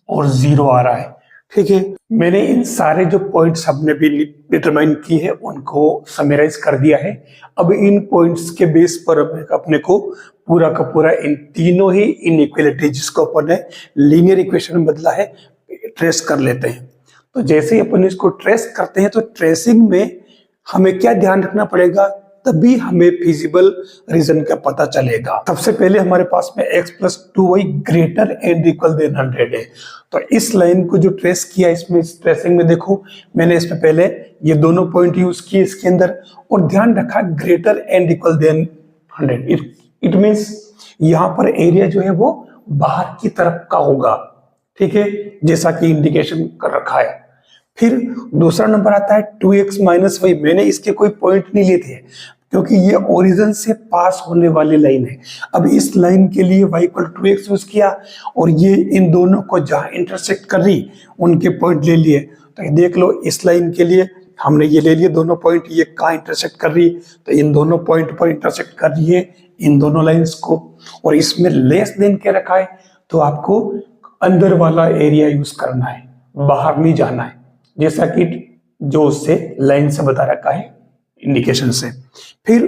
और 0 आ रहा है। ठीक है, मैंने इन सारे जो पॉइंट्स हमने भी डिटरमाइन की है उनको समराइज कर दिया है। अब इन पॉइंट्स के बेस पर अपने को पूरा का पूरा इन तीनों ही इनइक्वालिटी जिसको अपन ने लीनियर इक्वेशन में बदला है ट्रेस कर लेते हैं। तो जैसे ही अपन इसको ट्रेस करते हैं तो ट्रेसिंग में हमें क्या ध्यान रखना पड़ेगा, तभी हमें फिजिबल रीजन का पता चलेगा। सबसे पहले हमारे पास में x + 2y greater and equal than 100 है। तो इस लाइन को जो ट्रेस किया इसमें इस ट्रेसिंग में देखो मैंने इसमें पहले ये दोनों पॉइंट यूज किए इसके अंदर और ध्यान रखा greater and equal than 100। It means यहाँ पर एरिया जो है वो बाहर की तरफ का होगा। ठीक है, जैसा कि इंडिकेशन कर रखा है। फिर दूसरा नंबर आता है 2x - y। मैंने इसके कोई पॉइंट नहीं लिए थे क्योंकि ये ओरिजिन से पास होने वाली लाइन है। अब इस लाइन के लिए y = 2x यूज किया और ये इन दोनों को जहां इंटरसेक्ट कर रही उनके पॉइंट ले लिए। तो देख लो इस लाइन के लिए हमने ये ले लिए दोनों पॉइंट, ये कहाँ इंटरसेक्ट कर रही तो इन दोनों पॉइंट पर इंटरसेक्ट कर रही है इन दोनों लाइंस को। और इसमें लेस देन के रखा है तो आपको अंदर वाला एरिया यूज करना है, बाहर नहीं जाना है, जैसा कि जो उससे लाइन से बता रखा है इंडिकेशन से। फिर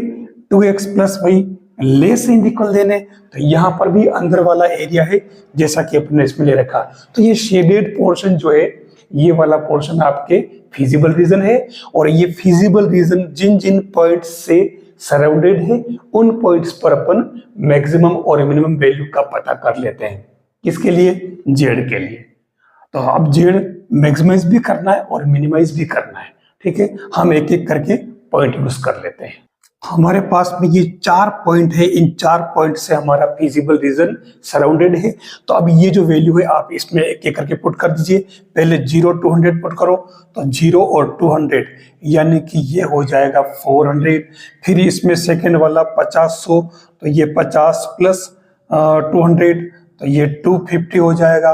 2x + y less and equal देने तो यहाँ पर भी अंदर वाला एरिया है जैसा कि अपने इसमें ले रखा। तो ये शेडेड पोर्शन जो है ये वाला पोर्शन आपके फिजिबल रीजन है और ये फिजिबल रीजन जिन जिन पॉइंट्स से सराउंडेड है उन पॉइंट्स पर अपन मैक्सिमम और मिनिमम वैल्यू का पता कर लेते हैं। किसके लिए? जेड के लिए। तो अब जेड मैक्सिमाइज भी करना है और मिनिमाइज भी करना है। ठीक है, हम एक एक करके पॉइंट यूज कर लेते हैं। हमारे पास में ये 4 पॉइंट है, इन 4 पॉइंट से हमारा फिजिबल रीजन सराउंडेड है। तो अब ये जो वैल्यू है आप इसमें एक एक करके पुट कर दीजिए। पहले 0 200 पुट करो तो 0 और 200 यानी कि ये हो जाएगा 400। फिर इसमें सेकेंड वाला 50 100 तो ये 50 + 200 तो ये 250 हो जाएगा।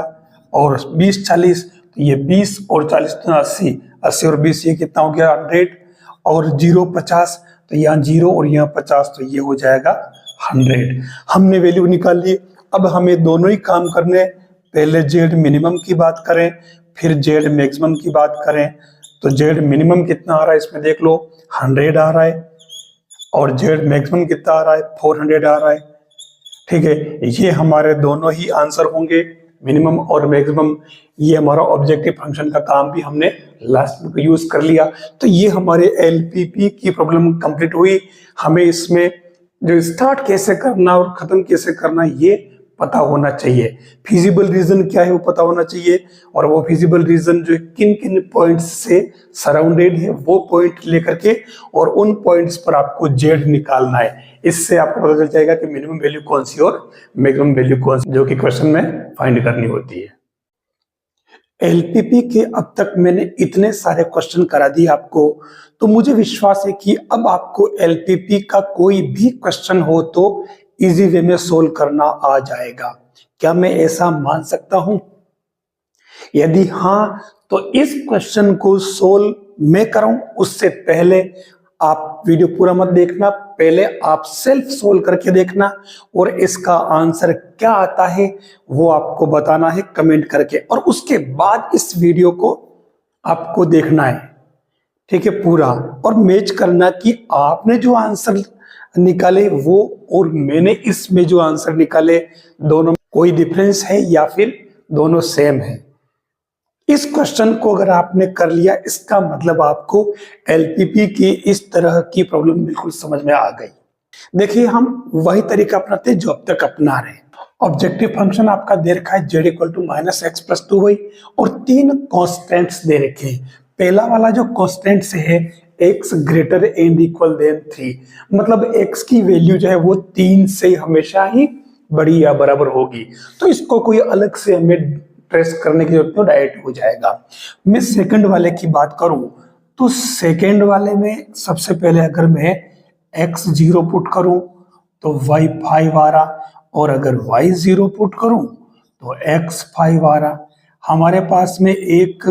और 20 40 तो ये 20 और 40 तो 80 80 और 20 ये कितना हो गया 100। और 0 50 तो यहाँ 0 और यहाँ 50 तो ये हो जाएगा 100। हमने वैल्यू निकाल ली। अब हमें दोनों ही काम करने, पहले जेड मिनिमम की बात करें फिर जेड मैक्सिमम की बात करें। तो जेड मिनिमम कितना आ रहा है इसमें देख लो 100 आ रहा है और जेड मैक्सिमम कितना आ रहा है 400 आ रहा है। ठीक है, ये हमारे दोनों ही आंसर होंगे मिनिमम और मैक्सिमम। ये हमारा ऑब्जेक्टिव फंक्शन का काम भी हमने लास्ट में यूज कर लिया। तो ये हमारे एलपीपी की प्रॉब्लम कंप्लीट हुई। हमें इसमें जो स्टार्ट कैसे करना और खत्म कैसे करना ये पता होना चाहिए। फिजिबल रीजन क्या है वो पता होना चाहिए और वो फिजिबल रीजन जो किन किन पॉइंट्स से सराउंडेड है वो पॉइंट लेकर के और उन पॉइंट्स पर आपको जेड निकालना है। इससे आपको पता चल जाएगा कि मिनिमम वैल्यू कौन सी और मैक्सिमम वैल्यू कौन सी, जो कि क्वेश्चन में फाइंड करनी होती है। एलपीपी के अब तक मैंने इतने सारे क्वेश्चन करा दिए आपको, तो मुझे विश्वास है कि अब आपको एलपीपी का कोई भी क्वेश्चन हो तो इजी वे में सोल्व करना आ जाएगा। क्या मैं ऐसा मान सकता हूं? यदि हाँ तो इस क्वेश्चन को सोल्व मैं करूं उससे पहले आप वीडियो पूरा मत देखना, पहले आप सेल्फ सोल्व करके देखना और इसका आंसर क्या आता है वो आपको बताना है कमेंट करके, और उसके बाद इस वीडियो को आपको देखना है। ठीक है, पूरा, और मैच करना कि आपने जो आंसर निकाले वो और मैंने इसमें जो आंसर निकाले दोनों कोई डिफरेंस है या फिर दोनों सेम है। इस क्वेश्चन को अगर आपने कर लिया इसका मतलब आपको एलपीपी की इस तरह की प्रॉब्लम बिल्कुल समझ में आ गई। देखिए हम वही तरीका अपनाते हैं जो अब तक अपना रहे हैं। ऑब्जेक्टिव फंक्शन आपका दे रखा है z = -x + 2y और 3 कॉन्स्टेंट्स दे रखे हैं। पहला वाला जो कॉन्स्टेंट है x greater and equal than 3, मतलब x की वैल्यू जो है वो 3 से हमेशा ही बड़ी या बराबर होगी। तो इसको कोई अलग से हमें ट्रेस करने की जरूरत नहीं, डायरेक्ट हो जाएगा। मैं सेकंड वाले की बात करूं तो सेकंड वाले में सबसे पहले अगर मैं x0 पुट करूं तो y 5 आ रहा, और अगर y0 पुट करूं तो x 5 आ रहा। हमारे पास में एक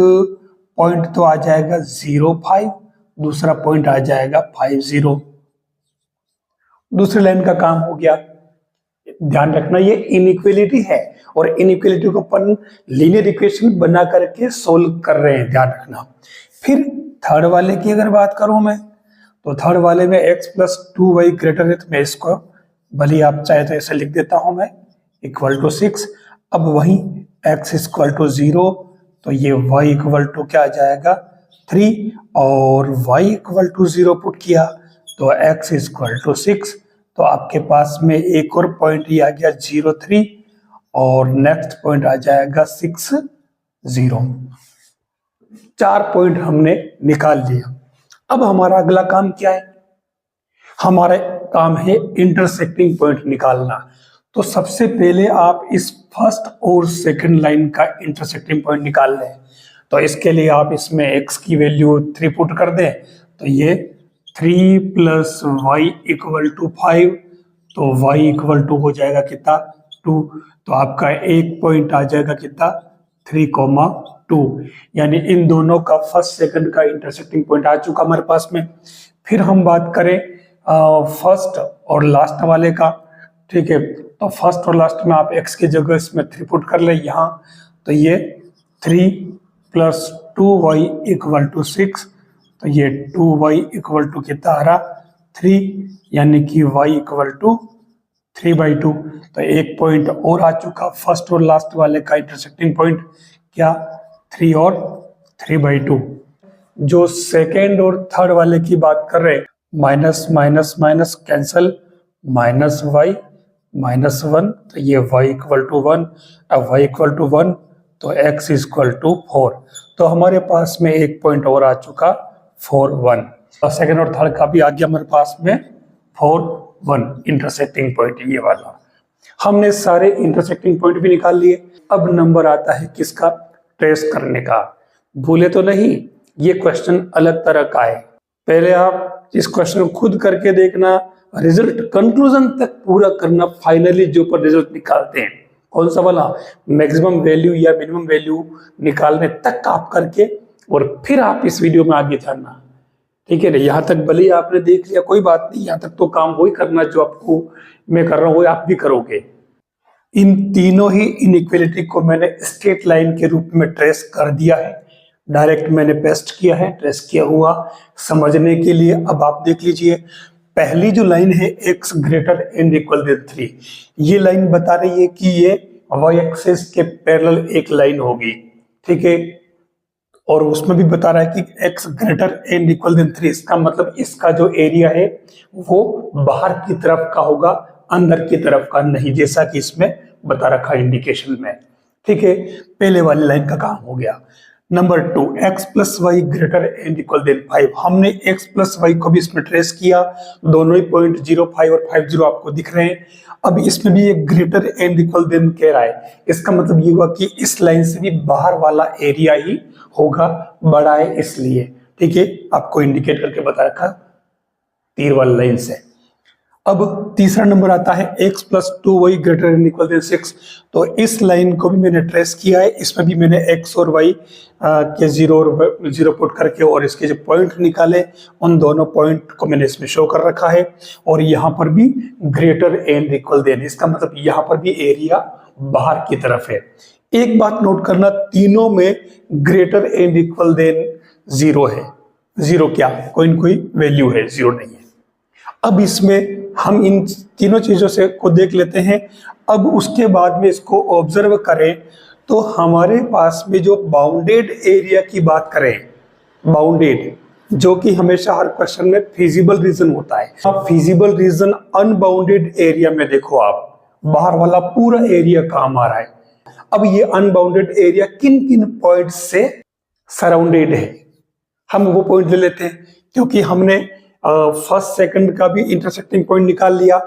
पॉइंट तो आ जाएगा 0 5, दूसरा पॉइंट आ जाएगा 5 0। दूसरी लाइन का काम हो गया। ध्यान रखना ये इनइक्वलिटी है, और इनइक्वलिटी को अपन लीनियर इक्वेशन बना करके सोल्व कर रहे हैं, ध्यान रखना। फिर थर्ड वाले की अगर बात करूं मैं, तो थर्ड वाले में x प्लस 2y ग्रेटर है, तो मैं इसको भले आप चाहे तो ऐसे लिख देता हूं मैं, इक्वल टू 6। अब वही x इक्वल टू 0, तो ये y इक्वल टू क्या आ जाएगा 3, और y इक्वल टू 0 पुट किया तो x इक्वल टू 6। तो आपके पास में एक और पॉइंट ही आ गया 0 3, और नेक्स्ट पॉइंट आ जाएगा 6 0। 4 पॉइंट हमने निकाल लिया। अब हमारा अगला काम क्या है? हमारा काम है इंटरसेक्टिंग पॉइंट निकालना। तो सबसे पहले आप इस फर्स्ट और सेकंड लाइन का इंटरसेक्टिंग पॉइंट निकाल लें। तो इसके लिए आप इसमें x की वैल्यू 3 पुट कर दें, तो ये 3 प्लस वाई इक्वल टू 5, तो y इक्वल टू हो जाएगा कितना 2। तो आपका एक पॉइंट आ जाएगा कितना 3,2, यानी इन दोनों का फर्स्ट सेकंड का इंटरसेक्टिंग पॉइंट आ चुका हमारे पास में। फिर हम बात करें फर्स्ट और लास्ट वाले का, ठीक है। तो फर्स्ट और लास्ट में आप x की जगह इसमें 3 पुट कर ले यहाँ, तो ये 3 प्लस 2y इक्वल टू 6, तो ये 2y इक्वल टू कितना आ रहा 3, यानी कि y इक्वल टू 3/2। तो एक पॉइंट और आ चुका फर्स्ट और लास्ट वाले का इंटरसेक्टिंग पॉइंट, क्या 3 और 3/2। जो सेकेंड और थर्ड वाले की बात कर रहे हैं, minus minus minus cancel, minus y minus 1, तो ये y इक्वल टू 1। अब y इक्वल टू 1 तो x इक्वल टू 4। तो हमारे पास में एक पॉइंट और आ चुका 4 1, और सेकेंड और थर्ड का भी आ गया हमारे पास में 4 1 इंटरसेक्टिंग पॉइंट, ये वाला। हमने सारे इंटरसेक्टिंग पॉइंट भी निकाल लिए। अब नंबर आता है किसका? ट्रेस करने का। भूले तो नहीं, ये क्वेश्चन अलग तरह का है। पहले आप इस क्वेश्चन को खुद करके देखना, रिजल्ट कंक्लूजन तक पूरा करना। फाइनली जो पर रिजल्ट निकालते हैं, कौन सा वाला, मैक्सिमम वैल्यू या मिनिमम वैल्यू निकालने तक आप करके, और फिर आप इस वीडियो में आगे जानना, ठीक है ना। यहाँ तक भले ही आपने देख लिया, कोई बात नहीं, यहाँ तक तो काम वही करना जो आपको मैं कर रहा हूँ, वो आप भी करोगे। इन तीनों ही इनइक्वालिटी को मैंने स्ट्रेट लाइन के रूप में ट्रेस कर दिया है। डायरेक्ट मैंने पेस्ट किया है, ट्रेस किया हुआ समझने के लिए। अब आप देख लीजिए, पहली जो लाइन है x greater and equal than 3, ये लाइन बता रही है कि ये y एक्सिस के पैरेलल एक लाइन होगी, ठीक है। और उसमें भी बता रहा है कि x greater and equal than 3, इसका मतलब इसका जो एरिया है वो बाहर की तरफ का होगा, अंदर की तरफ का नहीं, जैसा कि इसमें बता रखा इंडिकेशन में, ठीक है। पहले वाली लाइन का काम हो गया। Number 2, x plus Y greater and equal than 5। हमने x प्लस वाई को भी इसमें ट्रेस किया, दोनों ही पॉइंट 0 5 और 5 0 आपको दिख रहे हैं। अब इसमें भी एक ग्रेटर एंड इक्वल देन कह रहा है, इसका मतलब ये हुआ कि इस लाइन से भी बाहर वाला एरिया ही होगा, बड़ा है इसलिए, ठीक है। आपको इंडिकेट करके बता रखा तीर वाली लाइन से। अब तीसरा नंबर आता है x plus 2y greater and equal than 6। तो इस लाइन को भी मैंने ट्रेस किया है, इसमें भी मैंने x और y के 0 और 0 पुट करके और इसके जो पॉइंट निकाले, उन दोनों पॉइंट को मैंने इसमें शो कर रखा है। और यहाँ पर भी ग्रेटर एंड इक्वल देन, इसका मतलब यहाँ पर भी एरिया बाहर की तरफ है। एक बात नोट करना, तीनों में ग्रेटर एंड इक्वल देन 0 है। 0 क्या, कोई न कोई वैल्यू है, 0 नहीं है। अब इसमें हम इन तीनों चीजों से को देख लेते हैं। अब उसके बाद में इसको ऑब्जर्व करें तो हमारे पास में जो बाउंडेड एरिया की बात करें, बाउंडेड, जो कि हमेशा हर क्वेश्चन में फिजिबल रीजन होता है। अब फिजिबल रीजन अनबाउंडेड एरिया में देखो आप, बाहर वाला पूरा एरिया काम आ रहा है। अब ये अनबाउंडेड एरिया किन किन पॉइंट से सराउंडेड है, हम वो पॉइंट ले लेते हैं, क्योंकि हमने फर्स्ट सेकंड का भी इंटरसेक्टिंग पॉइंट निकाल लिया,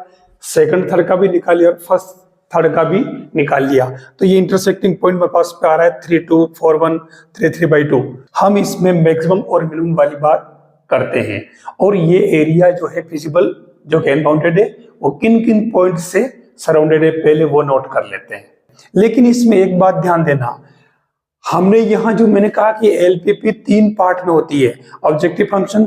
सेकंड थर्ड का भी निकाल लिया, और फर्स्ट थर्ड का भी निकाल लिया। तो ये इंटरसेक्टिंग पॉइंट मेरे पास पे आ रहा है 3 2 4 1 3 3/2। हम इसमें मैक्सिमम और मिनिमम वाली बात करते हैं। और ये एरिया जो है फिजिबल जो कि अनबाउंडेड है वो किन किन पॉइंट से सराउंडेड है पहले वो नोट कर लेते हैं। लेकिन इसमें एक बात ध्यान देना, हमने यहां जो मैंने कहा कि एलपीपी 3 पार्ट में होती है, ऑब्जेक्टिव फंक्शन,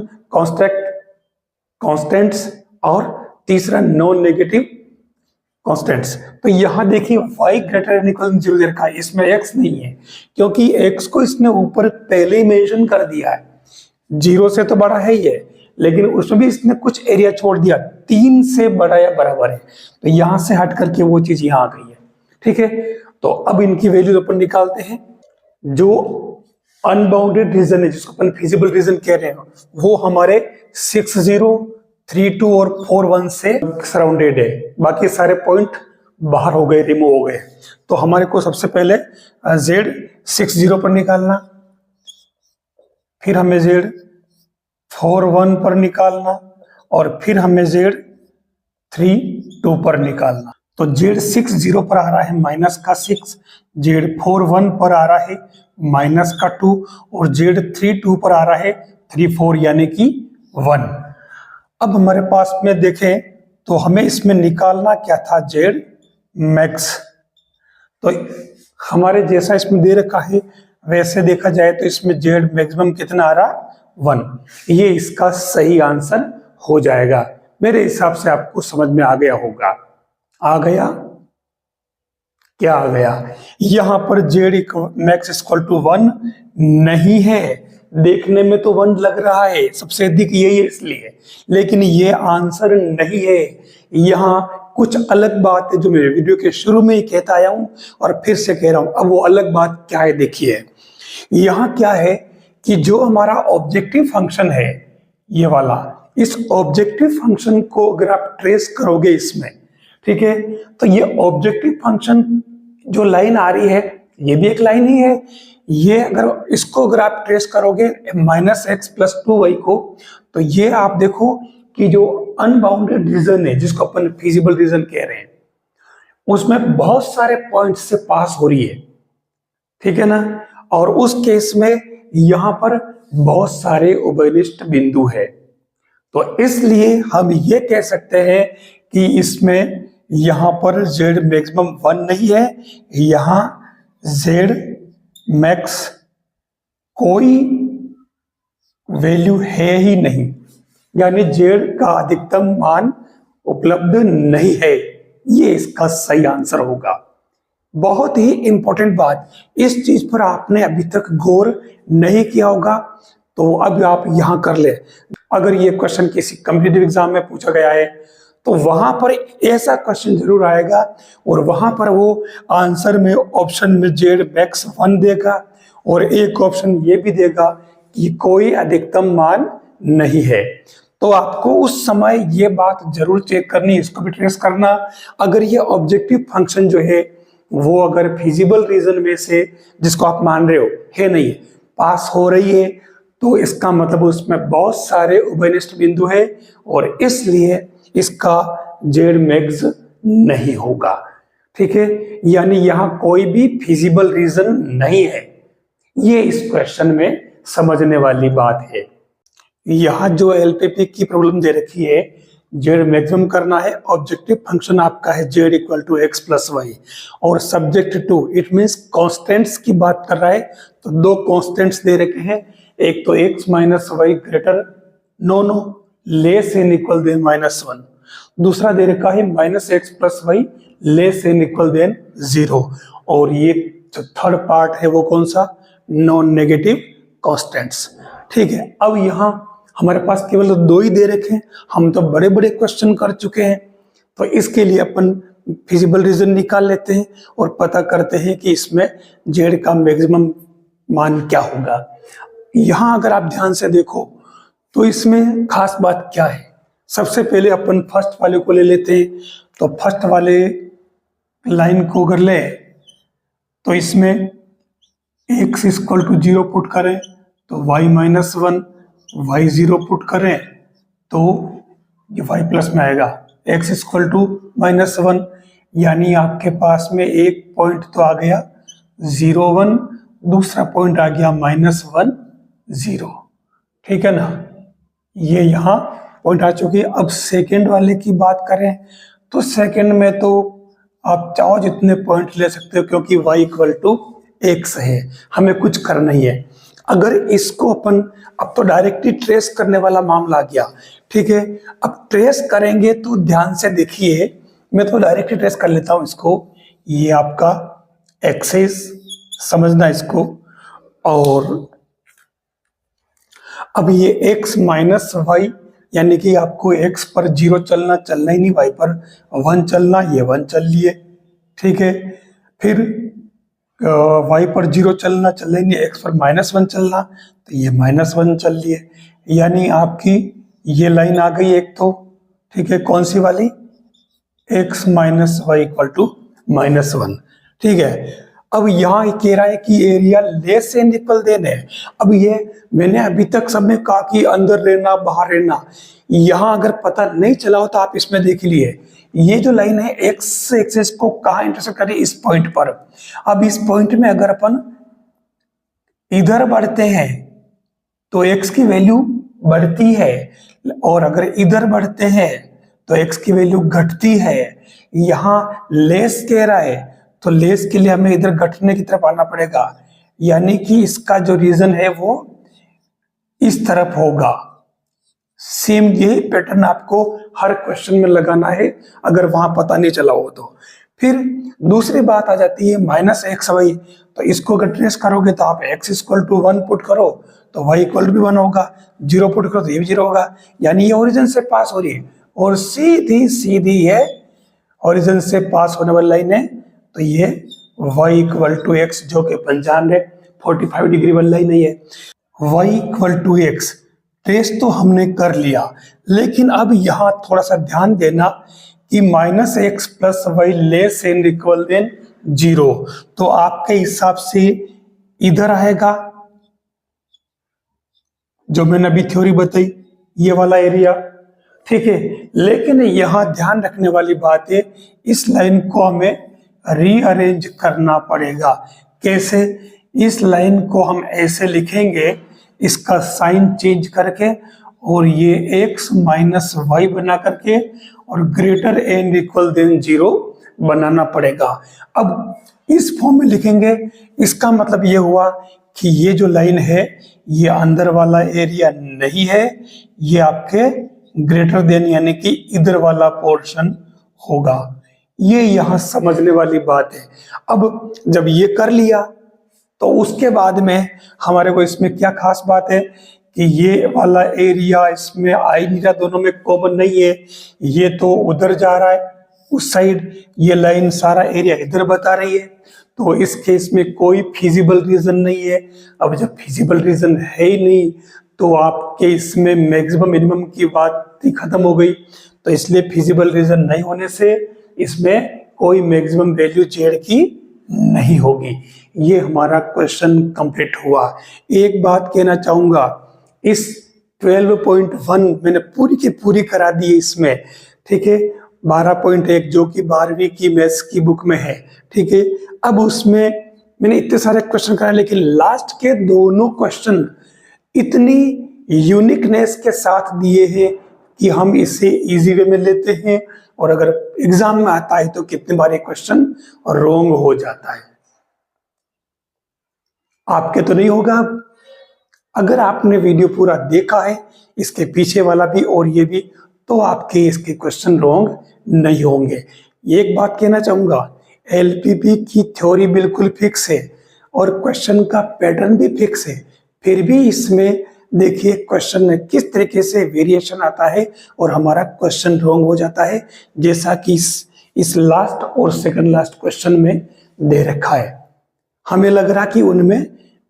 कांस्टेंट्स और तीसरा नॉन नेगेटिव कांस्टेंट्स। तो यहां देखिए y ग्रेटर देन इक्वल 0 दे रखा है, इसमें x नहीं है क्योंकि x को इसने ऊपर पहले ही मेंशन कर दिया है, 0 से तो बड़ा है ही है, लेकिन उसमें भी इसने कुछ एरिया छोड़ दिया, 3 से बड़ा या बराबर है, तो यहां से हट करके वो चीज यहां आ गई है। ठीक है, तो अब इनकी वैल्यूज अपन निकालते हैं। जो अनबाउंडेड रीजन है जिसको अपन फिजिबल रीजन कह रहे हैं वो हमारे 6, 0, 3, 2 और 4, 1 से सराउंडेड है, बाकी सारे पॉइंट बाहर हो गए, रिमूव हो गए। तो हमारे को सबसे पहले Z 6, 0 पर निकालना, फिर हमें Z 4, 1 पर निकालना और फिर हमें Z 3, 2 पर निकालना। तो Z 6, 0 पर आ रहा है माइनस का 6, Z 4, 1 पर आ रहा है माइनस का 2 और Z 3, 2 पर आ रहा है 3, 4 यानी कि 1। अब हमारे पास में देखें तो हमें इसमें निकालना क्या था, Z मैक्स। तो हमारे जैसा इसमें दे रखा है वैसे देखा जाए तो इसमें Z मैक्सिमम कितना आ रहा, 1। ये इसका सही आंसर हो जाएगा। मेरे हिसाब से आपको समझ में आ गया होगा। आ गया, क्या आ गया? यहां पर Z मैक्स इक्वल टू 1 नहीं है, देखने में तो 1 लग रहा है, सबसे अधिक यही है इसलिए, लेकिन ये आंसर नहीं है। यहाँ कुछ अलग बात है जो मेरे वीडियो के शुरू में ही कहता आया हूं और फिर से कह रहा हूं। अब वो अलग बात क्या है देखिए, यहाँ क्या है कि जो हमारा ऑब्जेक्टिव फंक्शन है ये वाला, इस ऑब्जेक्टिव फंक्शन को अगर आप ट्रेस करोगे इसमें, ठीक है, तो ये ऑब्जेक्टिव फंक्शन जो लाइन आ रही है ये भी एक लाइन ही है। ये अगर इसको अगर आप ट्रेस करोगे -x + 2y को, तो ये आप देखो कि जो अनबाउंडेड रीजन है जिसको अपन फिजिबल रीजन कह रहे हैं उसमें बहुत सारे पॉइंट से पास हो रही है, ठीक है ना। और उस केस में यहां पर बहुत सारे उभयनिष्ठ बिंदु है, तो इसलिए हम ये कह सकते हैं कि इसमें यहां पर Z मैक्सिमम 1 नहीं है, यहां Z मैक्स कोई वैल्यू है ही नहीं, यानी Z का अधिकतम मान उपलब्ध नहीं है। ये इसका सही आंसर होगा। बहुत ही इंपॉर्टेंट बात, इस चीज पर आपने अभी तक गौर नहीं किया होगा तो अब आप यहां कर ले। अगर ये क्वेश्चन किसी कॉम्पिटिटिव एग्जाम में पूछा गया है तो वहां पर ऐसा क्वेश्चन जरूर आएगा और वहां पर वो आंसर में ऑप्शन में Z मैक्स 1 देगा और एक ऑप्शन ये भी देगा कि कोई अधिकतम मान नहीं है। तो आपको उस समय ये बात जरूर चेक करनी, इसको भी ट्रेस करना। अगर ये ऑब्जेक्टिव फंक्शन जो है वो अगर फिजिबल रीजन में से जिसको आप मान रहे हो है नहीं, पास हो रही है, तो इसका मतलब उसमें बहुत सारे उभयनिष्ठ बिंदु है और इसलिए इसका Z मैक्स नहीं होगा। ठीक है, यानी यहां कोई भी फिजिबल रीजन नहीं है। ये इस क्वेश्चन में समझने वाली बात है। यहां जो एलपीपी की प्रॉब्लम दे रखी है, Z मैक्सिमम करना है, ऑब्जेक्टिव फंक्शन आपका है Z = x + y और subject to it means constants की बात कर रहा है। तो दो कांस्टेंट्स दे रखे हैं, एक तो x - y greater no less and equal than -1, दूसरा दे रखा है -x + y less and equal than 0 और ये जो थर्ड पार्ट है वो कौन सा, नॉन नेगेटिव कांस्टेंट्स। ठीक है, अब यहाँ हमारे पास केवल दो ही दे रखे हैं, हम तो बड़े बड़े क्वेश्चन कर चुके हैं, तो इसके लिए अपन फिजिबल रीजन निकाल लेते हैं और पता करते हैं कि इसमें Z का मैक्सिमम मान क्या होगा। यहाँ अगर आप ध्यान से देखो तो इसमें खास बात क्या है, सबसे पहले अपन फर्स्ट वाले को ले लेते हैं। तो फर्स्ट वाले लाइन को अगर ले तो इसमें x = 0 पुट करें तो y - 1, y 0 पुट करें तो ये y प्लस में आएगा, x = -1 यानी आपके पास में एक पॉइंट तो आ गया 0, 1, दूसरा पॉइंट आ गया -1, 0। ठीक है ना। ये यहाँ पॉइंट आ चुकी है। अब सेकंड वाले की बात करें तो सेकंड में तो आप चाहो जितने पॉइंट ले सकते हो, क्योंकि y इक्वल टू एक्स है, हमें कुछ करना ही है। अगर इसको अपन अब तो डायरेक्टली ट्रेस करने वाला मामला आ गया, ठीक है। अब ट्रेस करेंगे तो ध्यान से देखिए, मैं तो डायरेक्टली ट्रेस कर लेता हूं इसको। ये आपका एक्सिस समझना इसको, और अब ये x माइनस वाई, यानी कि आपको x पर 0 चलना ही नहीं, y पर 1 चलना, ये 1 चल लिए, ठीक है। फिर y पर 0 चलना ही नहीं, x पर -1 चलना, तो ये -1 चल लिए। यानी आपकी ये लाइन आ गई एक तो, ठीक है। कौन सी वाली? x minus Y equal to -1, ठीक है। अब यहाँ कह रहा है कि area less and equal than है। अब ये मैंने अभी तक सब में कहा कि अंदर रहना बाहर रहना, यहाँ अगर पता नहीं चला हो तो आप इसमें देख लिए, ये जो लाइन है एक्स एक्सिस को कहाँ इंटरसेक्ट करे? इस पॉइंट पर। अब इस पॉइंट में अगर अपन इधर बढ़ते हैं तो एक्स की वैल्यू बढ़ती है, और अगर इधर बढ़ते हैं तो एक्स की वैल्यू घटती है। यहाँ लेस कह रहा है तो लेस के लिए हमें इधर घटने की तरफ आना पड़ेगा, यानी कि इसका जो रीजन है वो इस तरफ होगा। सेम यही पैटर्न आपको हर क्वेश्चन में लगाना है, अगर वहां पता नहीं चला हो तो। फिर दूसरी बात आ जाती है -xy, तो इसको अगर ट्रेस करोगे तो आप x इक्वल टू 1 पुट करो तो y इक्वल टू भी 1 होगा, 0 पुट करो तो ये भी 0 होगा, यानी ये ओरिजिन से पास हो रही है, और सीधी सीधी है ओरिजिन से पास होने वाली लाइन है। तो ये y इक्वल टू एक्स, जो कि पंचान है 45 डिग्री वाली लाइन है ये। y equal to X trace तो हमने कर लिया, लेकिन अब यहाँ थोड़ा सा ध्यान देना कि -x plus Y less and equal than 0, तो आपके हिसाब से इधर आएगा जो मैंने अभी थ्योरी बताई, ये वाला एरिया, ठीक है। लेकिन यहाँ ध्यान रखने वाली बात है, इस लाइन को हमें रीअरेंज करना पड़ेगा। कैसे? इस लाइन को हम ऐसे लिखेंगे, इसका साइन चेंज करके, और ये x माइनस वाई बना करके, और ग्रेटर एंड इक्वल देन 0 बनाना पड़ेगा। अब इस फॉर्म में लिखेंगे, इसका मतलब ये हुआ कि ये जो लाइन है ये अंदर वाला एरिया नहीं है, ये आपके ग्रेटर देन यानी कि इधर वाला पोर्शन होगा। ये यहाँ समझने वाली बात है। अब जब ये कर लिया तो उसके बाद में हमारे को इसमें क्या खास बात है कि ये वाला एरिया इसमें आ ही नहीं रहा, दोनों में कॉमन नहीं है, ये तो उधर जा रहा है उस साइड, ये लाइन सारा एरिया इधर बता रही है, तो इस केस में कोई फिजिबल रीजन नहीं है। अब जब फिजिबल रीजन है ही नहीं तो आपके इसमें मैक्सिमम मिनिमम की बात ही खत्म हो गई, तो इसलिए फिजिबल रीजन नहीं होने से इसमें कोई मैक्सिमम वैल्यू जेड की नहीं होगी। ये हमारा क्वेश्चन कंप्लीट हुआ। एक बात कहना चाहूंगा, इस 12.1 मैंने पूरी की पूरी करा दी है इसमें, ठीक है। 12.1 जो कि 12वीं की मैथ्स की बुक में है, ठीक है। अब उसमें मैंने इतने सारे क्वेश्चन कराए, लेकिन लास्ट के दोनों क्वेश्चन इतनी यूनिकनेस के साथ दिए हैं कि हम इसे इजी वे में लेते हैं, और अगर एग्जाम में आता है तो कितने बार ये क्वेश्चन रॉन्ग हो जाता है। आपके तो नहीं होगा। अगर आपने वीडियो पूरा देखा है, इसके पीछे वाला भी और ये भी, तो आपके इसके क्वेश्चन रॉन्ग नहीं होंगे। एक बात कहना चाहूंगा, एलपीपी की थ्योरी बिल्कुल फिक्स है और क्वेश्चन का पैटर्न भी फिक्स है, फिर भी इसमें देखिए क्वेश्चन में किस तरीके से वेरिएशन आता है और हमारा क्वेश्चन रॉन्ग हो जाता है, जैसा कि इस लास्ट और सेकंड लास्ट क्वेश्चन में दे रखा है। हमें लग रहा कि उनमें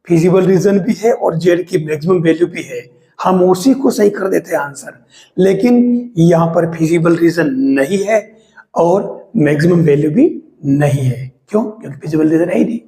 फिजिबल रीजन भी है और जेड की मैक्सिमम वैल्यू भी है, हम उसी को सही कर देते हैं आंसर, लेकिन यहाँ पर फिजिबल रीजन नहीं है और मैक्सिमम वैल्यू भी नहीं है। क्यों? क्योंकि फिजिबल रीजन है ही नहीं।